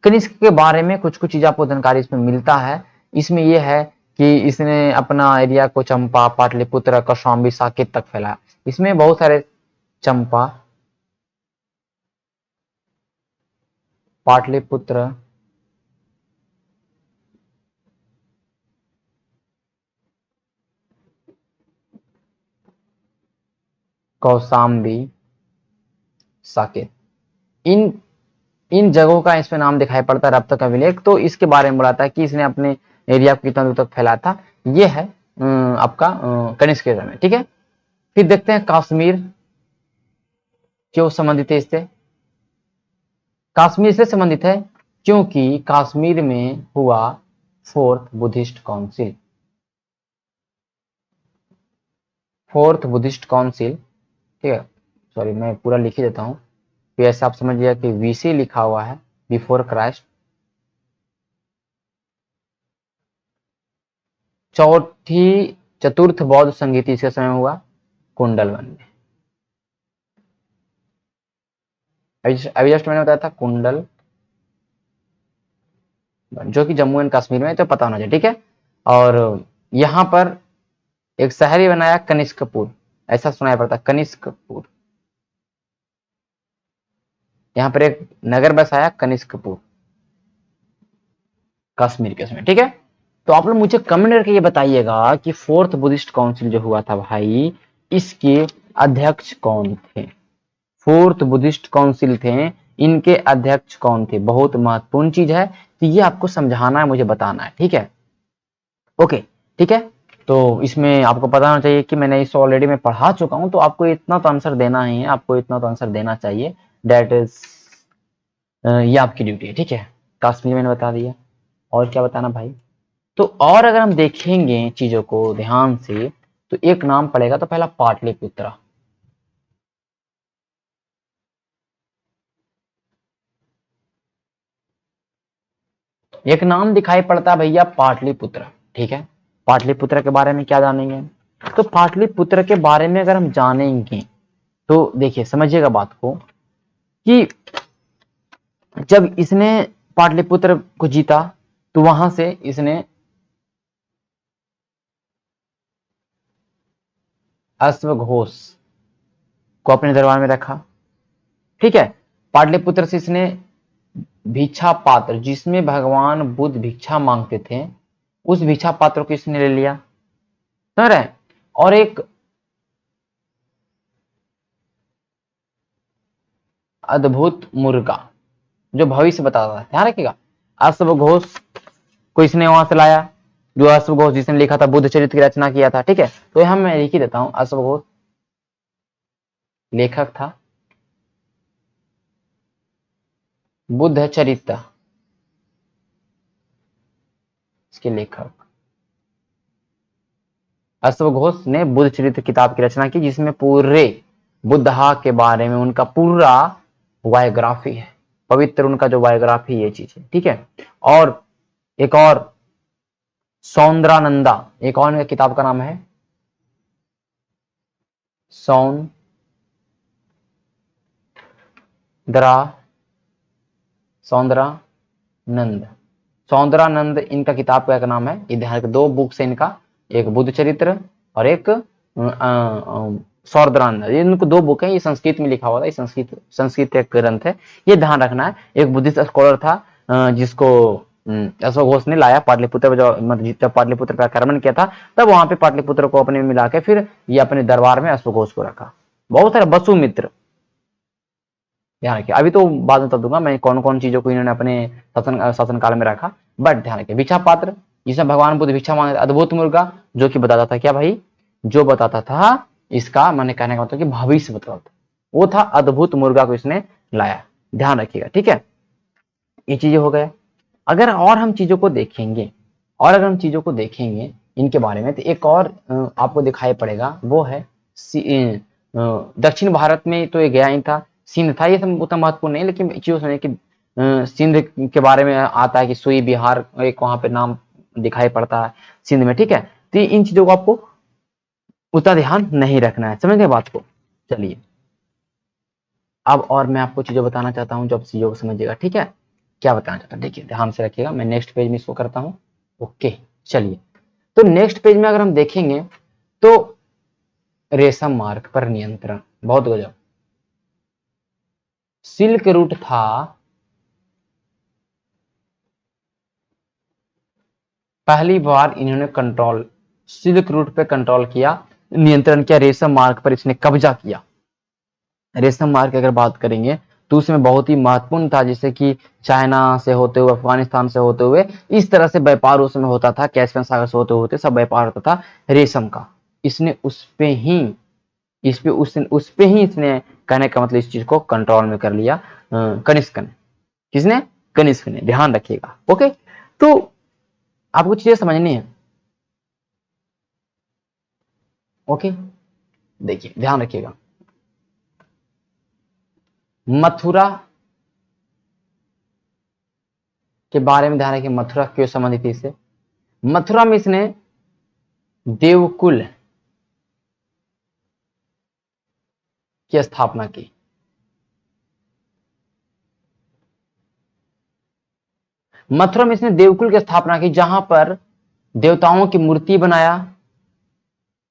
कनिष्क के बारे में कुछ कुछ चीज आपको जानकारी इसमें मिलता है। इसमें यह है कि इसने अपना एरिया को चंपा, पाटलिपुत्र, कौशाम्बी, साकेत तक फैलाया। इसमें बहुत सारे चंपा, पाटलिपुत्र, कौशाम्बी, साकेत, इन इन जगहों का इसमें नाम दिखाई पड़ता है रब तक अभिलेख। तो इसके बारे में बताता है कि इसने अपने एरिया को कितना दूर तक फैलाया था। ये है आपका कनिष्क के समय, ठीक है। फिर देखते हैं कश्मीर क्यों संबंधित है इससे। कश्मीर से संबंधित है क्योंकि कश्मीर में हुआ fourth Buddhist council. Fourth Buddhist council, ठीक है, सॉरी मैं पूरा लिख ही देता हूं, तो ऐसा आप समझिए कि वीसी लिखा हुआ है, बिफोर क्राइस्ट। चौथी चतुर्थ बौद्ध संगीति इसके समय हुआ कुंडलवन में। अभी जस्ट मैंने बताया था कुंडल, जो कि जम्मू एंड कश्मीर में, तो पता होना चाहिए, ठीक है। और यहां पर एक शहर ही बनाया कनिष्कपुर, ऐसा सुनाई पड़ता कनिष्कपुर। यहां पर एक नगर बसाया कनिष्कपुर कश्मीर के उसमें, ठीक है। तो आप लोग मुझे कमेंट करके ये बताइएगा कि फोर्थ बुद्धिस्ट काउंसिल जो हुआ था भाई, इसके अध्यक्ष कौन थे। फोर्थ बुद्धिस्ट काउंसिल थे, इनके अध्यक्ष कौन थे, बहुत महत्वपूर्ण चीज है। तो ये आपको समझाना है, मुझे बताना है, ठीक है। ओके, ठीक है। तो इसमें आपको पता होना चाहिए कि मैंने इस ऑलरेडी मैं पढ़ा चुका हूं, तो आपको इतना तो आंसर देना ही है, आपको इतना तो आंसर देना चाहिए। दैट इज, ये आपकी ड्यूटी है, ठीक है। कश्मीर मैंने बता दिया, और क्या बताना भाई। तो और अगर हम देखेंगे चीजों को ध्यान से, तो एक नाम पड़ेगा, तो पहला पाटलिपुत्र। एक नाम दिखाई पड़ता है भैया पाटलिपुत्र, ठीक है। पाटलिपुत्र के बारे में क्या जानेंगे, तो पाटलिपुत्र के बारे में अगर हम जानेंगे, तो देखिए समझिएगा बात को, कि जब इसने पाटलिपुत्र को जीता, तो वहां से इसने अश्वघोष को अपने दरबार में रखा, ठीक है। पाटलिपुत्र से इसने भिक्षा पात्र, जिसमें भगवान बुद्ध भिक्षा मांगते थे, उस भिक्षा पात्र को इसने ले लिया, समझ रहे हैं। और एक अद्भुत मुर्गा जो भविष्य बताता था, ध्यान रखिएगा, अश्वघोष को इसने वहां से लाया, जो अश्वघोष जिसने लिखा था, बुद्ध चरित्र की रचना किया था, ठीक है। तो यहाँ मैं लिख ही देता हूं, अश्वघोष लेखक था बुद्ध चरित्र, इसके लेखक अश्वघोष ने बुद्ध चरित्र किताब की रचना की, जिसमें पूरे बुद्धा के बारे में उनका पूरा बायोग्राफी है, पवित्र उनका जो बायोग्राफी, ये चीज है, ठीक है। और एक और सौंदरानंदा, एक और किताब का नाम है सौंदरानंद। सौंदरानंद इनका किताब का नाम है, इधर दो बुक्स है इनका, एक बुद्ध चरित्र और एक सौंदरानंद। ये इनको दो बुक है, ये संस्कृत में लिखा हुआ था, ये संस्कृत एक ग्रंथ है, ये ध्यान रखना है। एक बुद्धिस्ट स्कॉलर था जिसको अश्वघोष ने लाया पाटलिपुत्र, जब पाटलिपुत्र का आक्रमण किया था, तब वहां पे पाटलिपुत्र को अपने में मिला के फिर ये अपने दरबार में अश्वघोष को रखा। बहुत सारे वसुमित्र, ध्यान रखिए, अभी तो बाद में बता दूंगा मैं कौन कौन चीजों को इन्होंने अपने शासन काल में रखा, बट ध्यान रखिए। भिक्षा पात्र, जिसमें भगवान बुद्ध भिक्षा मांगे, अद्भुत मुर्गा, जो कि बताता था क्या भाई, जो बताता था इसका, मैंने कहने का मतलब कि भविष्य बताता था, वो था अद्भुत मुर्गा को इसने लाया, ध्यान रखिएगा, ठीक है। ये चीजें हो गया। अगर और हम चीजों को देखेंगे, और अगर हम चीजों को देखेंगे इनके बारे में, तो एक और आपको दिखाई पड़ेगा, वो है दक्षिण भारत में तो ये गया ही था, सिंध था, ये सब उतना महत्वपूर्ण नहीं, लेकिन चीजों समझे कि सिंध के बारे में आता है कि सुई बिहार एक वहां पे नाम दिखाई पड़ता है सिंध में, ठीक है। तो इन चीजों को आपको उतना ध्यान नहीं रखना है, समझ गए बात को। चलिए अब और मैं आपको चीजें बताना चाहता हूँ जो आप चीजों को समझिएगा, ठीक है। क्या बताना चाहता हूँ, देखिए ध्यान से रखिएगा, मैं नेक्स्ट पेज में इसको करता हूँ। ओके चलिए, तो नेक्स्ट पेज में अगर हम देखेंगे तो रेशम मार्ग पर नियंत्रण, बहुत गजब। सिल्क रूट था पहली बार इन्होंने कंट्रोल, सिल्क रूट पे कंट्रोल किया, नियंत्रण किया, रेशम मार्ग पर इसने कब्जा किया। रेशम मार्ग की अगर बात करेंगे तो उसमें बहुत ही महत्वपूर्ण था, जैसे कि चाइना से होते हुए, अफगानिस्तान से होते हुए, इस तरह से व्यापार उसमें होता था, कैस्पियन सागर से होते होते सब व्यापार होता था रेशम का। इसने उस पे ही इसने कहने का मतलब इस चीज को कंट्रोल में कर लिया, कनिष्क ने। किसने? कनिष्क ने, ध्यान रखिएगा। ओके, तो आपको चीजें समझनी है। ओके देखिए ध्यान रखिएगा, मथुरा के बारे में ध्यान रखिए, मथुरा क्यों संबंधित है इससे। मथुरा में इसने देवकुल की स्थापना की। मथुरा में इसने देवकुल की स्थापना की, जहां पर देवताओं की मूर्ति बनाया,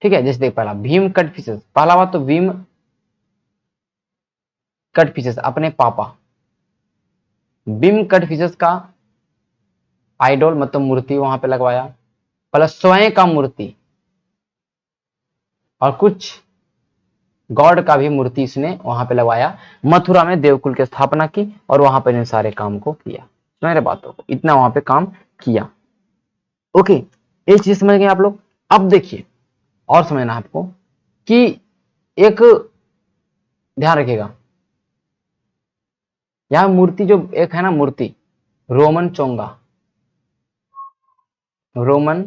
ठीक है। जैसे देख, पहला भीम कट फिशेस, पहला बात तो भीम कट फिशेस अपने पापा भीम कट फिशेस का आइडोल मतलब मूर्ति वहां पे लगवाया, प्लस स्वयं का मूर्ति और कुछ गॉड का भी मूर्ति इसने वहां पे लगवाया। मथुरा में देवकुल की स्थापना की और वहां पर इन सारे काम को किया। मेरे बातों को इतना वहां पे काम किया। ओके, एक चीज समझ गए आप लोग। अब देखिए और समझना आपको कि एक ध्यान रखिएगा, यहां मूर्ति जो एक है ना, मूर्ति रोमन चोंगा, रोमन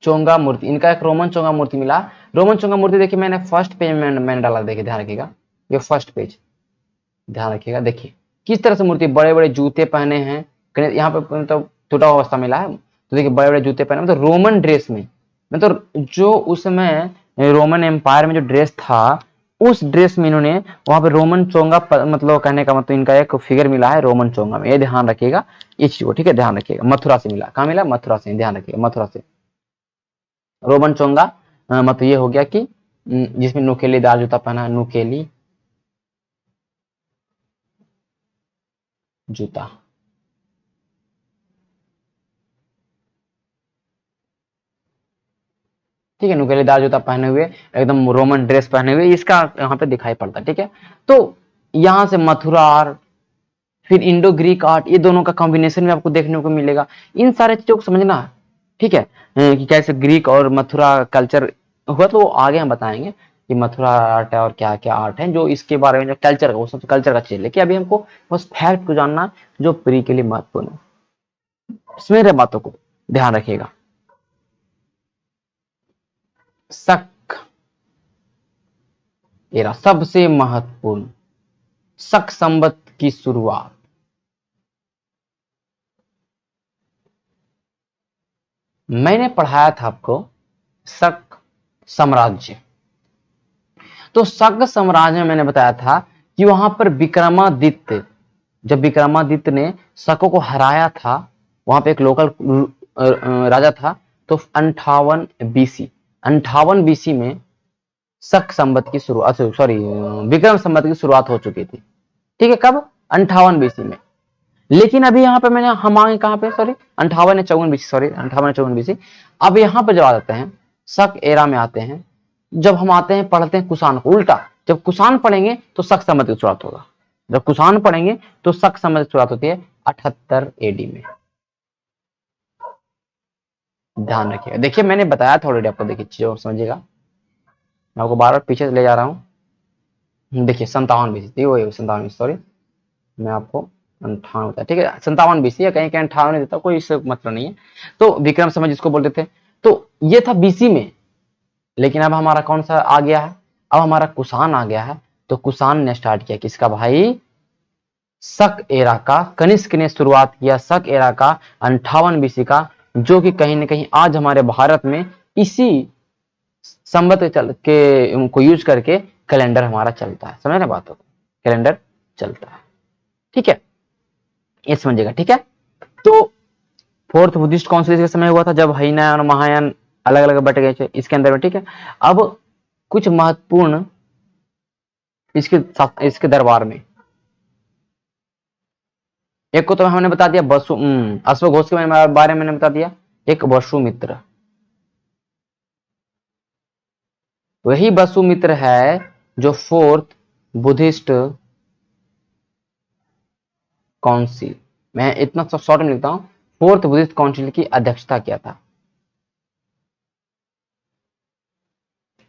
चोंगा मूर्ति, इनका एक रोमन चोंगा मूर्ति मिला। रोमन चोंगा मूर्ति देखिए, मैंने फर्स्ट पेज में मैंने डाला, देखिए ध्यान रखिएगा, ये फर्स्ट पेज, ध्यान रखिएगा। देखिए किस तरह से मूर्ति, बड़े बड़े जूते पहने हैं, यहाँ पे मतलब टूटा अवस्था मिला है, तो देखिए बड़े बड़े जूते पहने, मतलब रोमन ड्रेस में, मतलब जो उसमें रोमन एम्पायर में जो ड्रेस था, उस ड्रेस में इन्होंने वहां पे रोमन चोंगा, मतलब कहने का मतलब इनका एक फिगर मिला है रोमन चोंगा में, ये ध्यान रखिएगा इस चीज को, ठीक है। ध्यान रखिएगा, मथुरा से मिला, कहाँ मिला? मथुरा से, ध्यान रखिएगा मथुरा से रोमन चोंगा। मतलब ये हो गया कि जिसमें नुकेलीदार जूता पहना है, नुकेली जूता, ठीक है, नुकेलीदार जूता पहने हुए, एकदम रोमन ड्रेस पहने हुए, इसका यहाँ पे दिखाई पड़ता है, ठीक है। तो यहां से मथुरा और फिर इंडो ग्रीक आर्ट, ये दोनों का कॉम्बिनेशन में आपको देखने को मिलेगा। इन सारे चीजों को समझना है, ठीक है, कि कैसे ग्रीक और मथुरा कल्चर हुआ, तो आगे हम बताएंगे कि मथुरा आर्ट है और क्या क्या आर्ट है, जो इसके बारे में जो कल्चर का, वो सब कल्चर का चीज, लेकिन अभी हमको बस फैक्ट को जानना जो प्री के लिए महत्वपूर्ण है। मेरे बातों को ध्यान रखिएगा। शक एरा सबसे महत्वपूर्ण, शक संवत की शुरुआत। मैंने पढ़ाया था आपको शक साम्राज्य। तो शक साम्राज्य में मैंने बताया था कि वहां पर विक्रमादित्य, जब विक्रमादित्य ने शकों को हराया था, वहां पे एक लोकल राजा था, तो 58 बीसी में शक संवत की शुरुआत, सॉरी विक्रम संवत की शुरुआत हो चुकी थी। ठीक है, कब? 58 बीसी में। लेकिन अभी यहाँ पे मैंने हम आए कहाँ पे, सॉरी 58 या 54 बीसी, सॉरी 58 या 54 बीसी। अब यहाँ पे जब आ जाते हैं शक एरा में आते हैं, जब हम आते हैं पढ़ते हैं कुषाण को, उल्टा जब कुषाण पढ़ेंगे तो शक संवत की शुरुआत होगा, जब कुषाण पढ़ेंगे तो शक संवत की शुरुआत होती है 78 एडी में। ध्यान रखिएगा, देखिए मैंने बताया था ऑलरेडी आपको, देखिए चीजों समझिएगा, मैं आपको बार बार पीछे ले जा रहा हूँ। देखिए 57 बीसी, वो 57, सॉरी मैं आपको 58 होता है, ठीक है 57 बीसी, या कहीं कहीं 58 नहीं देता, कोई इससे मतलब नहीं है। तो विक्रम संवत जिसको बोलते थे, तो ये था बीसी में। लेकिन अब हमारा कौन सा आ गया है, अब हमारा कुषाण आ गया है। तो कुषाण ने स्टार्ट किया किसका भाई, शक एरा का। कनिष्क ने शुरुआत किया शक एरा का 58 बीसी का, जो कि कहीं ना कहीं आज हमारे भारत में इसी संवत के को यूज करके कैलेंडर हमारा चलता है। समझ रहे बातों को, कैलेंडर चलता है, ठीक है, ये समझिएगा, ठीक है। तो फोर्थ बुद्धिस्ट काउंसिल के समय हुआ था, जब हीनयान और महायान अलग अलग बट गए थे इसके अंदर में, ठीक है। अब कुछ महत्वपूर्ण इसके दरबार में, एक को तो हमने बता दिया अश्वघोष के बारे में मैंने बता दिया, एक वसुमित्र। वही वसुमित्र है जो फोर्थ बुद्धिस्ट काउंसिल, मैं इतना सब शॉर्ट में लिखता हूं, फोर्थ बुद्धिस्ट काउंसिल की अध्यक्षता किया था।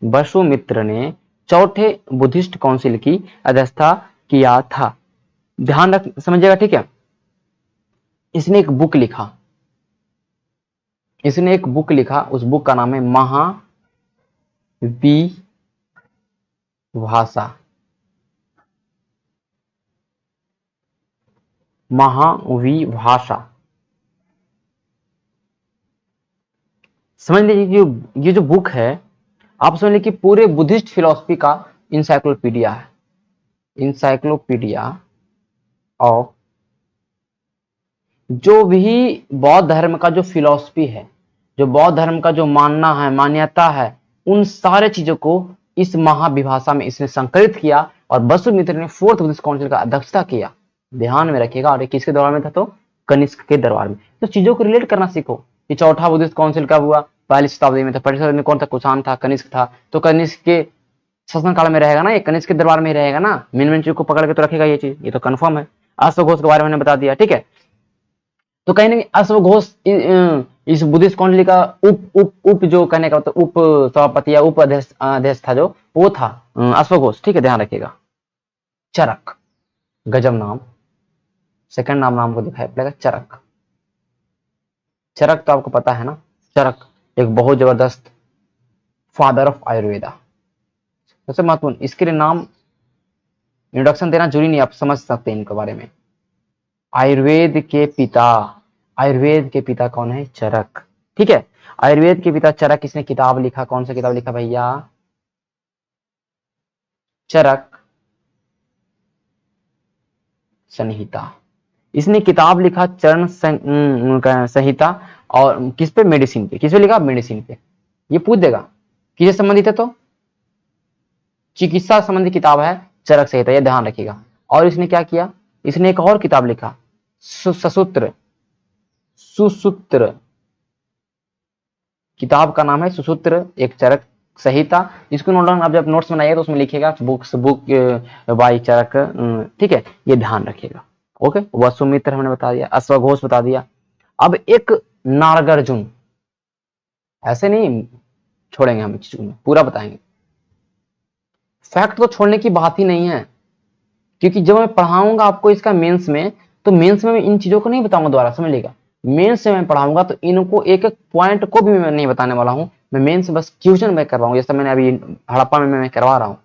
वसुमित्र ने चौथे बुद्धिस्ट काउंसिल की अध्यक्षता किया था। ध्यान रख समझिएगा, ठीक है। इसने एक बुक लिखा, इसने एक बुक लिखा, उस बुक का नाम है महाविभाषा। महाविभाषा समझ लीजिए, ये जो बुक है आप समझ लीजिए कि पूरे बुद्धिस्ट फिलॉसफी का इंसाइक्लोपीडिया है, इंसाइक्लोपीडिया ऑफ जो भी बौद्ध धर्म का जो फिलॉसफी है, जो बौद्ध धर्म का जो मानना है, मान्यता है, उन सारे चीजों को इस महाविभाषा में इसने संकलित किया, और वसुमित्र ने फोर्थ बुद्धिस्ट काउंसिल का अध्यक्षता किया। ध्यान में रखिएगा, और ये किसके दरबार में था, तो कनिष्क के दरबार में। तो चीजों को रिलेट करना सीखो कि चौथा बुद्धिस्ट काउंसिल कब हुआ, 1ली शताब्दी में था। पहली शताब्दी में कौन था, कुषाण था, कनिष्क था। तो कनिष्क के शासन काल में रहेगा ना, ये कनिष्क के दरबार में ही रहेगा ना, मेन मेन चीज को पकड़ के तो रखेगा ये चीज, ये तो कंफर्म है। अश्वघोष के बारे में मैंने बता दिया, ठीक है। तो कहीं ना कहीं अश्वघोष इस बुद्धिस्ट काउंसिल का उप जो कहने का तो उप सभापति या उप अध्यक्ष था, जो वो था अश्वघोष, ठीक है, ध्यान रखिएगा। चरक, गजब नाम, सेकंड नाम को दिखाई पड़ेगा, चरक। चरक तो आपको पता है ना, चरक एक बहुत जबरदस्त फादर ऑफ आयुर्वेदा, सबसे महत्वपूर्ण। इसके लिए नाम इंट्रोडक्शन देना जरूरी नहीं, आप समझ सकते हैं इनके बारे में। आयुर्वेद के पिता, आयुर्वेद के पिता कौन है, चरक, ठीक है। आयुर्वेद के पिता चरक, किसने किताब लिखा, कौन सा किताब लिखा भैया, चरक संहिता। इसने किताब लिखा चरण संहिता, और किस पे, मेडिसिन पे। किस पे लिखा, मेडिसिन पे। ये पूछ देगा किससे संबंधित है, तो चिकित्सा संबंधी किताब है चरक संहिता, ये ध्यान रखिएगा। और इसने क्या किया, इसने एक और किताब लिखा, सुसूत्र, सुसूत्र किताब का नाम है सुसूत्र, एक चरक संहिता। इसको नोट डाउन, आप जब नोट्स बनाइएगा तो उसमें लिखिएगा बुक बाई चरक, ठीक है, ये ध्यान रखिएगा। ओके, वसुमित्र हमने बता दिया, अश्वघोष बता दिया। अब एक नागार्जुन, ऐसे नहीं छोड़ेंगे हम इस चीज में, पूरा बताएंगे। फैक्ट तो छोड़ने की बात ही नहीं है, क्योंकि जब मैं पढ़ाऊंगा आपको इसका मेंस में, तो मेंस में मैं इन चीजों को नहीं बताऊंगा दोबारा, समझ लीजिएगा। मेंस से मैं पढ़ाऊंगा तो इनको एक एक पॉइंट को भी मैं नहीं बताने वाला हूं, मैं मेंस से बस क्वेश्चन मैं करवाऊंगा, जैसे मैंने अभी हड़प्पा में मैं करवा रहा हूँ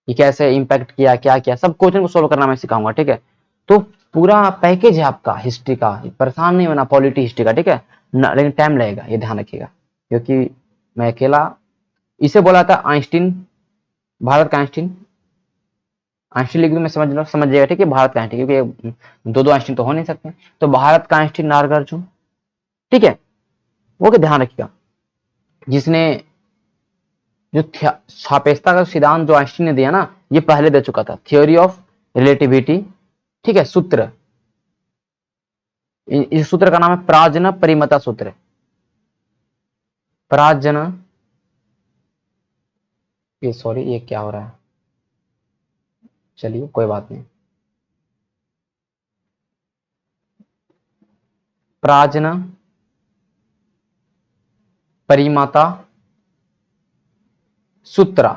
कि कैसे इंपैक्ट किया, क्या किया, सब क्वेश्चन को सोल्व करना मैं सिखाऊंगा, ठीक है। तो पूरा पैकेज है आपका हिस्ट्री का, परेशान नहीं होना पॉलिटी हिस्ट्री का, ठीक है ना, लेकिन टाइम लगेगा, ये ध्यान रखिएगा, क्योंकि मैं अकेला, इसे बोला था आइंस्टीन, भारत का आइंस्टीन, आइंस्टीन लिख दूं मैं, समझ जाएगा, ठीक है, भारत का आइंस्टीन, क्योंकि दो दो आइंस्टीन तो हो नहीं सकते, तो भारत का आइंस्टीन नागार्जुन, ठीक है, वो के ध्यान रखिएगा, जिसने जो सापेक्षता का सिद्धांत जो आइंस्टीन ने दिया ना, ये पहले दे चुका था, थ्योरी ऑफ रिलेटिविटी, ठीक है, सूत्र, इस सूत्र का नाम है प्राजन परिमता सूत्र, प्राजन, ये सॉरी ये क्या हो रहा है, चलिए कोई बात नहीं, प्राजन परिमता सूत्र,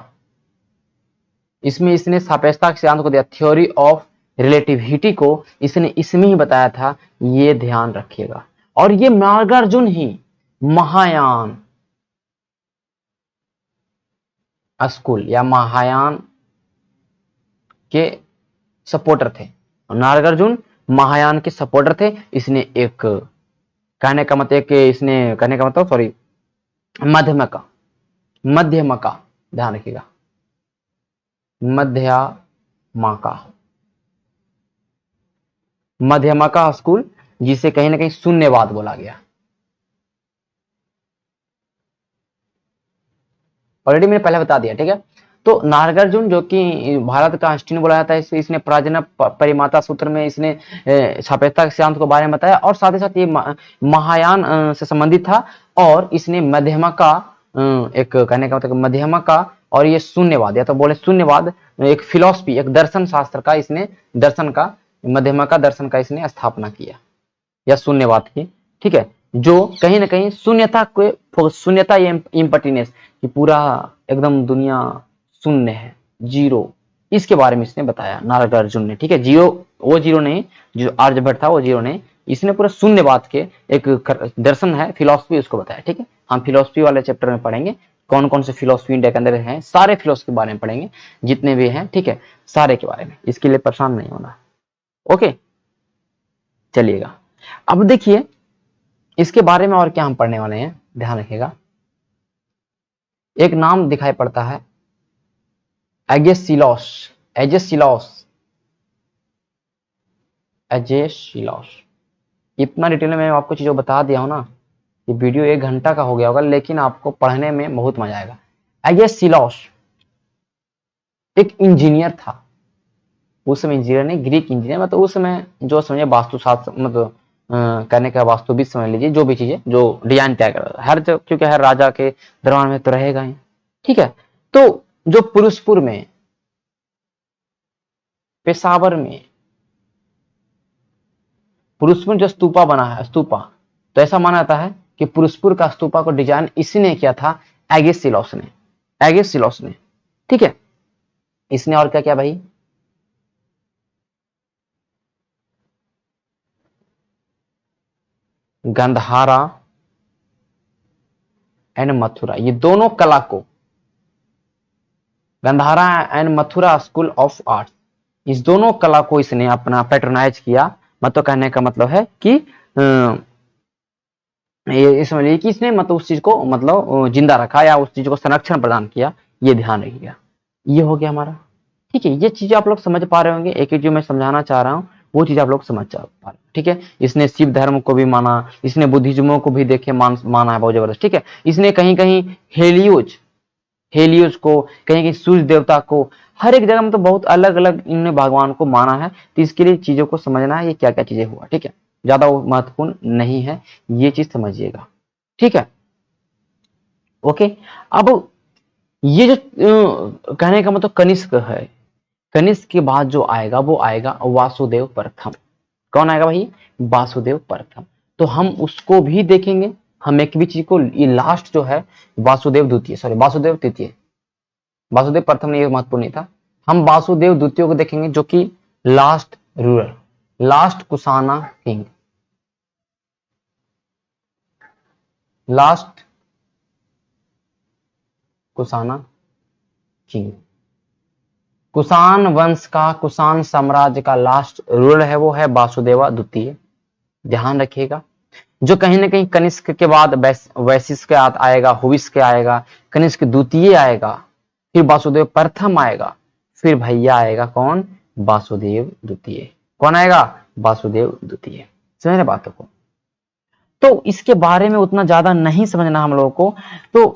इसमें इसने सापेक्षता के सिद्धांत को दिया, थ्योरी ऑफ रिलेटिविटी को इसने इसमें ही बताया था, ये ध्यान रखिएगा। और ये नागार्जुन ही महायान स्कूल या महायान के सपोर्टर थे, नागार्जुन महायान के सपोर्टर थे। इसने एक कहने का मतलब, एक इसने कहने का मतलब सॉरी मध्यमका, मध्यमका ध्यान रखिएगा, मध्यमका, मध्यमका स्कूल, जिसे कहीं ना कहीं शून्यवाद बोला गया। ऑलरेडी मैंने पहले बता दिया, ठीक है। तो नागार्जुन जो कि भारत का आइंस्टीन बोला जाता है, इसने प्राचीन परिमाता सूत्र में इसने सापेक्षता के सिद्धांत के बारे में बताया, और साथ ही साथ ये महायान से संबंधित था, और इसने मध्यमा का एक कहने का मतलब मध्यमा का, और ये शून्यवाद या तो बोले शून्यवाद, एक फिलोसफी, एक दर्शन शास्त्र का इसने, दर्शन का, मध्यमा का दर्शन का इसने स्थापना किया, या शून्यवाद की, ठीक है, जो कहीं ना कहीं शून्यता को, शून्यता या इम्पटीनेस, कि पूरा एकदम दुनिया शून्य है, जीरो, इसके बारे में इसने बताया नागार्जुन ने, ठीक है। जीरो, वो जीरो नहीं, जो आर्यभट्ट था वो जीरो नहीं, इसने पूरा शून्यवाद के एक दर्शन है, फिलोसफी, उसको बताया, ठीक है। हम फिलोसफी वाले चैप्टर में पढ़ेंगे कौन कौन से फिलोसफी इंडिया के अंदर हैं, सारे फिलोसफी के बारे में पढ़ेंगे, जितने भी हैं, ठीक है, सारे के बारे में, इसके लिए परेशान नहीं होना, ओके। चलिएगा, अब देखिए इसके बारे में और क्या हम पढ़ने वाले हैं, ध्यान रखिएगा। एक नाम दिखाई पड़ता है एगेसिलॉस, एजेसिलॉस, एजेसिलॉस। इतना डिटेल में मैं आपको चीजों बता दिया हूं ना, ये वीडियो 1 घंटा का हो गया होगा, लेकिन आपको पढ़ने में बहुत मजा आएगा। एगेसिलॉस एक इंजीनियर था, उस समय इंजीनियर नहीं, ग्रीक इंजीनियर, मतलब उस समय जो समझे वास्तुशास्त्र, मतलब कहने का वास्तुविद समझ लीजिए, जो भी चीजें जो डिजाइन तय कर हर, क्योंकि हर राजा के दरबार में तो रहेगा ही, ठीक है। तो जो पुरुषपुर में, पेशावर में, पुरुषपुर जो स्तूपा बना है, स्तूपा, तो ऐसा माना जाता है कि पुरुषपुर का स्तूपा को डिजाइन इसी ने किया था, एगेसिलॉस ने, एगेसिलॉस ने, ठीक है। इसने और क्या किया भाई, गंधारा एंड मथुरा, ये दोनों कला को, Gandhara and Mathura school of art, इस दोनों कला को इसने अपना पैट्रोनाइज किया, मतलब कहने का मतलब है कि ये समझ लीजिए कि इसने मतलब उस चीज को मतलब जिंदा रखा, या उस चीज को संरक्षण प्रदान किया, ये ध्यान रखिएगा। ये हो गया हमारा, ठीक है। ये चीजें आप लोग समझ पा रहे होंगे, एक एक जो मैं समझाना चाह रहा हूँ वो चीज आप लोग समझ पा रहे हैं, ठीक है। इसने शिव धर्म को भी माना, इसने बुद्धिज्मों को भी देखे माना है बहुत जबरदस्त, ठीक है। इसने कहीं कहीं हेलियोज, हेलियोस को, कहीं कहीं सूर्य देवता को, हर एक जगह में तो बहुत अलग अलग इन्होंने भगवान को माना है, तो इसके लिए चीजों को समझना है, ये क्या क्या चीजें हुआ, ठीक है, ज्यादा महत्वपूर्ण नहीं है, ये चीज समझिएगा, ठीक है, ओके। अब ये जो कहने का मतलब कनिष्क है, कनिष्क के बाद जो आएगा वो आएगा वासुदेव प्रथम, कौन आएगा भाई? वासुदेव प्रथम। तो हम उसको भी देखेंगे, हम एक भी चीज को, ये लास्ट जो है वासुदेव द्वितीय, सॉरी वासुदेव तृतीय, वासुदेव प्रथम नहीं, ये महत्वपूर्ण नहीं था। हम वासुदेव द्वितीय को देखेंगे जो कि last ruler, last Kushana king, last Kushana king, Kushan वंश का, कुषाण साम्राज्य का लास्ट रूलर है वो है वासुदेवा द्वितीय, ध्यान रखिएगा। जो कहीं ना कहीं कनिष्क के बाद वैशिष्ट के आएगा, हुविष्क आएगा, कनिष्क द्वितीय आएगा, फिर वासुदेव प्रथम आएगा, फिर भैया आएगा कौन? वासुदेव द्वितीय। कौन आएगा? वासुदेव द्वितीय। समझ रहे बातों को? तो इसके बारे में उतना ज्यादा नहीं समझना हम लोगों को, तो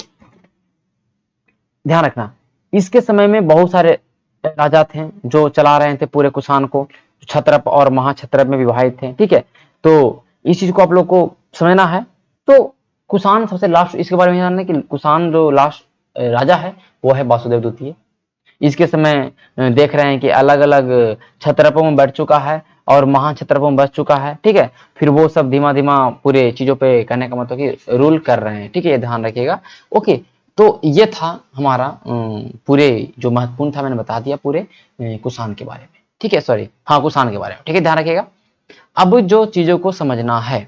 ध्यान रखना इसके समय में बहुत सारे राजा थे जो चला रहे थे पूरे कुषाण को, क्षत्रप और महाक्षत्रप में विभाजित थे, ठीक है। तो इस चीज को आप लोग को समझना है। तो कुषाण सबसे लास्ट, इसके बारे में जानना है कि कुषाण जो लास्ट राजा है वो है वासुदेव द्वितीय। इसके समय देख रहे हैं कि अलग अलग क्षत्रपों में बढ़ चुका है और महाक्षत्रपों में बढ़ चुका है, ठीक है। फिर वो सब धीमा धीमा पूरे चीजों पे, कहने का मतलब कि रूल कर रहे हैं, ठीक है, ये ध्यान रखिएगा। ओके, तो ये था हमारा पूरे जो महत्वपूर्ण था मैंने बता दिया पूरे कुषाण के बारे में, ठीक है, सॉरी हाँ कुषाण के बारे में, ठीक है, ध्यान रखिएगा। अब जो चीजों को समझना है,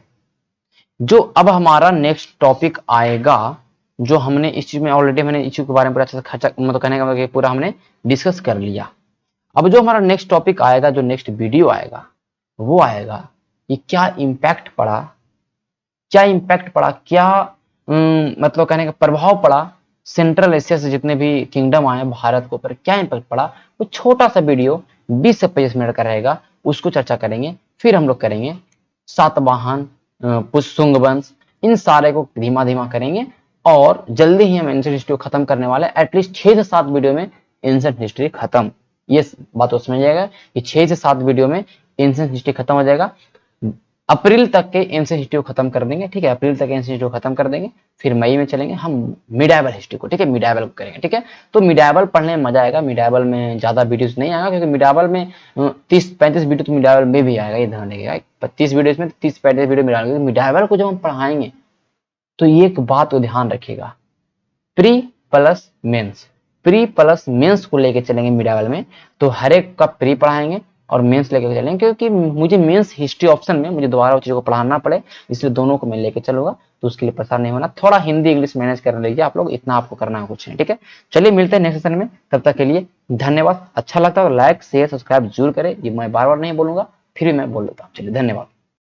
जो अब हमारा नेक्स्ट टॉपिक आएगा, जो हमने इस चीज में ऑलरेडी मैंने इस चीज के बारे में पूरा अच्छे से खर्चा, मतलब कहने का मतलब पूरा हमने डिस्कस कर लिया। अब जो हमारा नेक्स्ट टॉपिक आएगा, जो नेक्स्ट वीडियो आएगा, वो आएगा कि क्या इम्पैक्ट पड़ा, क्या इम्पैक्ट पड़ा, क्या मतलब कहने का प्रभाव पड़ा सेंट्रल एशिया से जितने भी किंगडम आए भारत के ऊपर, क्या इम्पैक्ट पड़ा, वो छोटा सा वीडियो 20 से 25 मिनट का रहेगा, उसको चर्चा करेंगे। फिर हम लोग करेंगे सातवाहन, पुष्यशुंग वंश, इन सारे को धीमा धीमा करेंगे और जल्दी ही हम एंशिएंट हिस्ट्री को खत्म करने वाले, एटलीस्ट 6 से 7 वीडियो में एंशिएंट हिस्ट्री खत्म। ये बात तो समझ जाएगा कि 6 से 7 वीडियो में एंशिएंट हिस्ट्री खत्म हो जाएगा। अप्रैल तक के एंशिएंट हिस्ट्री को खत्म कर देंगे, ठीक है, अप्रैल तक एंशिएंट हिस्ट्री को खत्म कर देंगे। फिर मई में चलेंगे हम मिडाइवल हिस्ट्री को, ठीक है, मिडाइवल को करेंगे, ठीक है। तो मिडाइवल पढ़ने में मजा आएगा, मिडाइवल में ज्यादा वीडियोस नहीं आएगा क्योंकि मिडाइवल में 30-35 वीडियो तो मिडाइवल में भी आएगा, ये ध्यान रखिएगा। 30 वीडियोस में 30-35 वीडियो मिडाइवल, मिडाइवल को जब हम पढ़ाएंगे तो ये एक बात को ध्यान रखिएगा, pre plus mains, pre plus mains को लेके चलेंगे मिडाइवल में। तो हर एक का प्री पढ़ाएंगे और मेंस लेके चलेंगे, क्योंकि मुझे मेंस हिस्ट्री ऑप्शन में मुझे दोबारा चीजों को पढ़ाना पड़े, इसलिए दोनों को मैं लेके चलूंगा। तो उसके लिए परेशान नहीं होना, थोड़ा हिंदी इंग्लिश मैनेज कर लीजिए आप लोग, इतना आपको करना है कुछ नहीं, ठीक है। चलिए मिलते हैं नेक्स्ट सेशन में, तब तक के लिए धन्यवाद। अच्छा लगता है तो लाइक शेयर सब्सक्राइब जरूर करें, ये मैं बार बार नहीं बोलूंगा, फिर भी मैं बोल देता हूँ। चलिए धन्यवाद।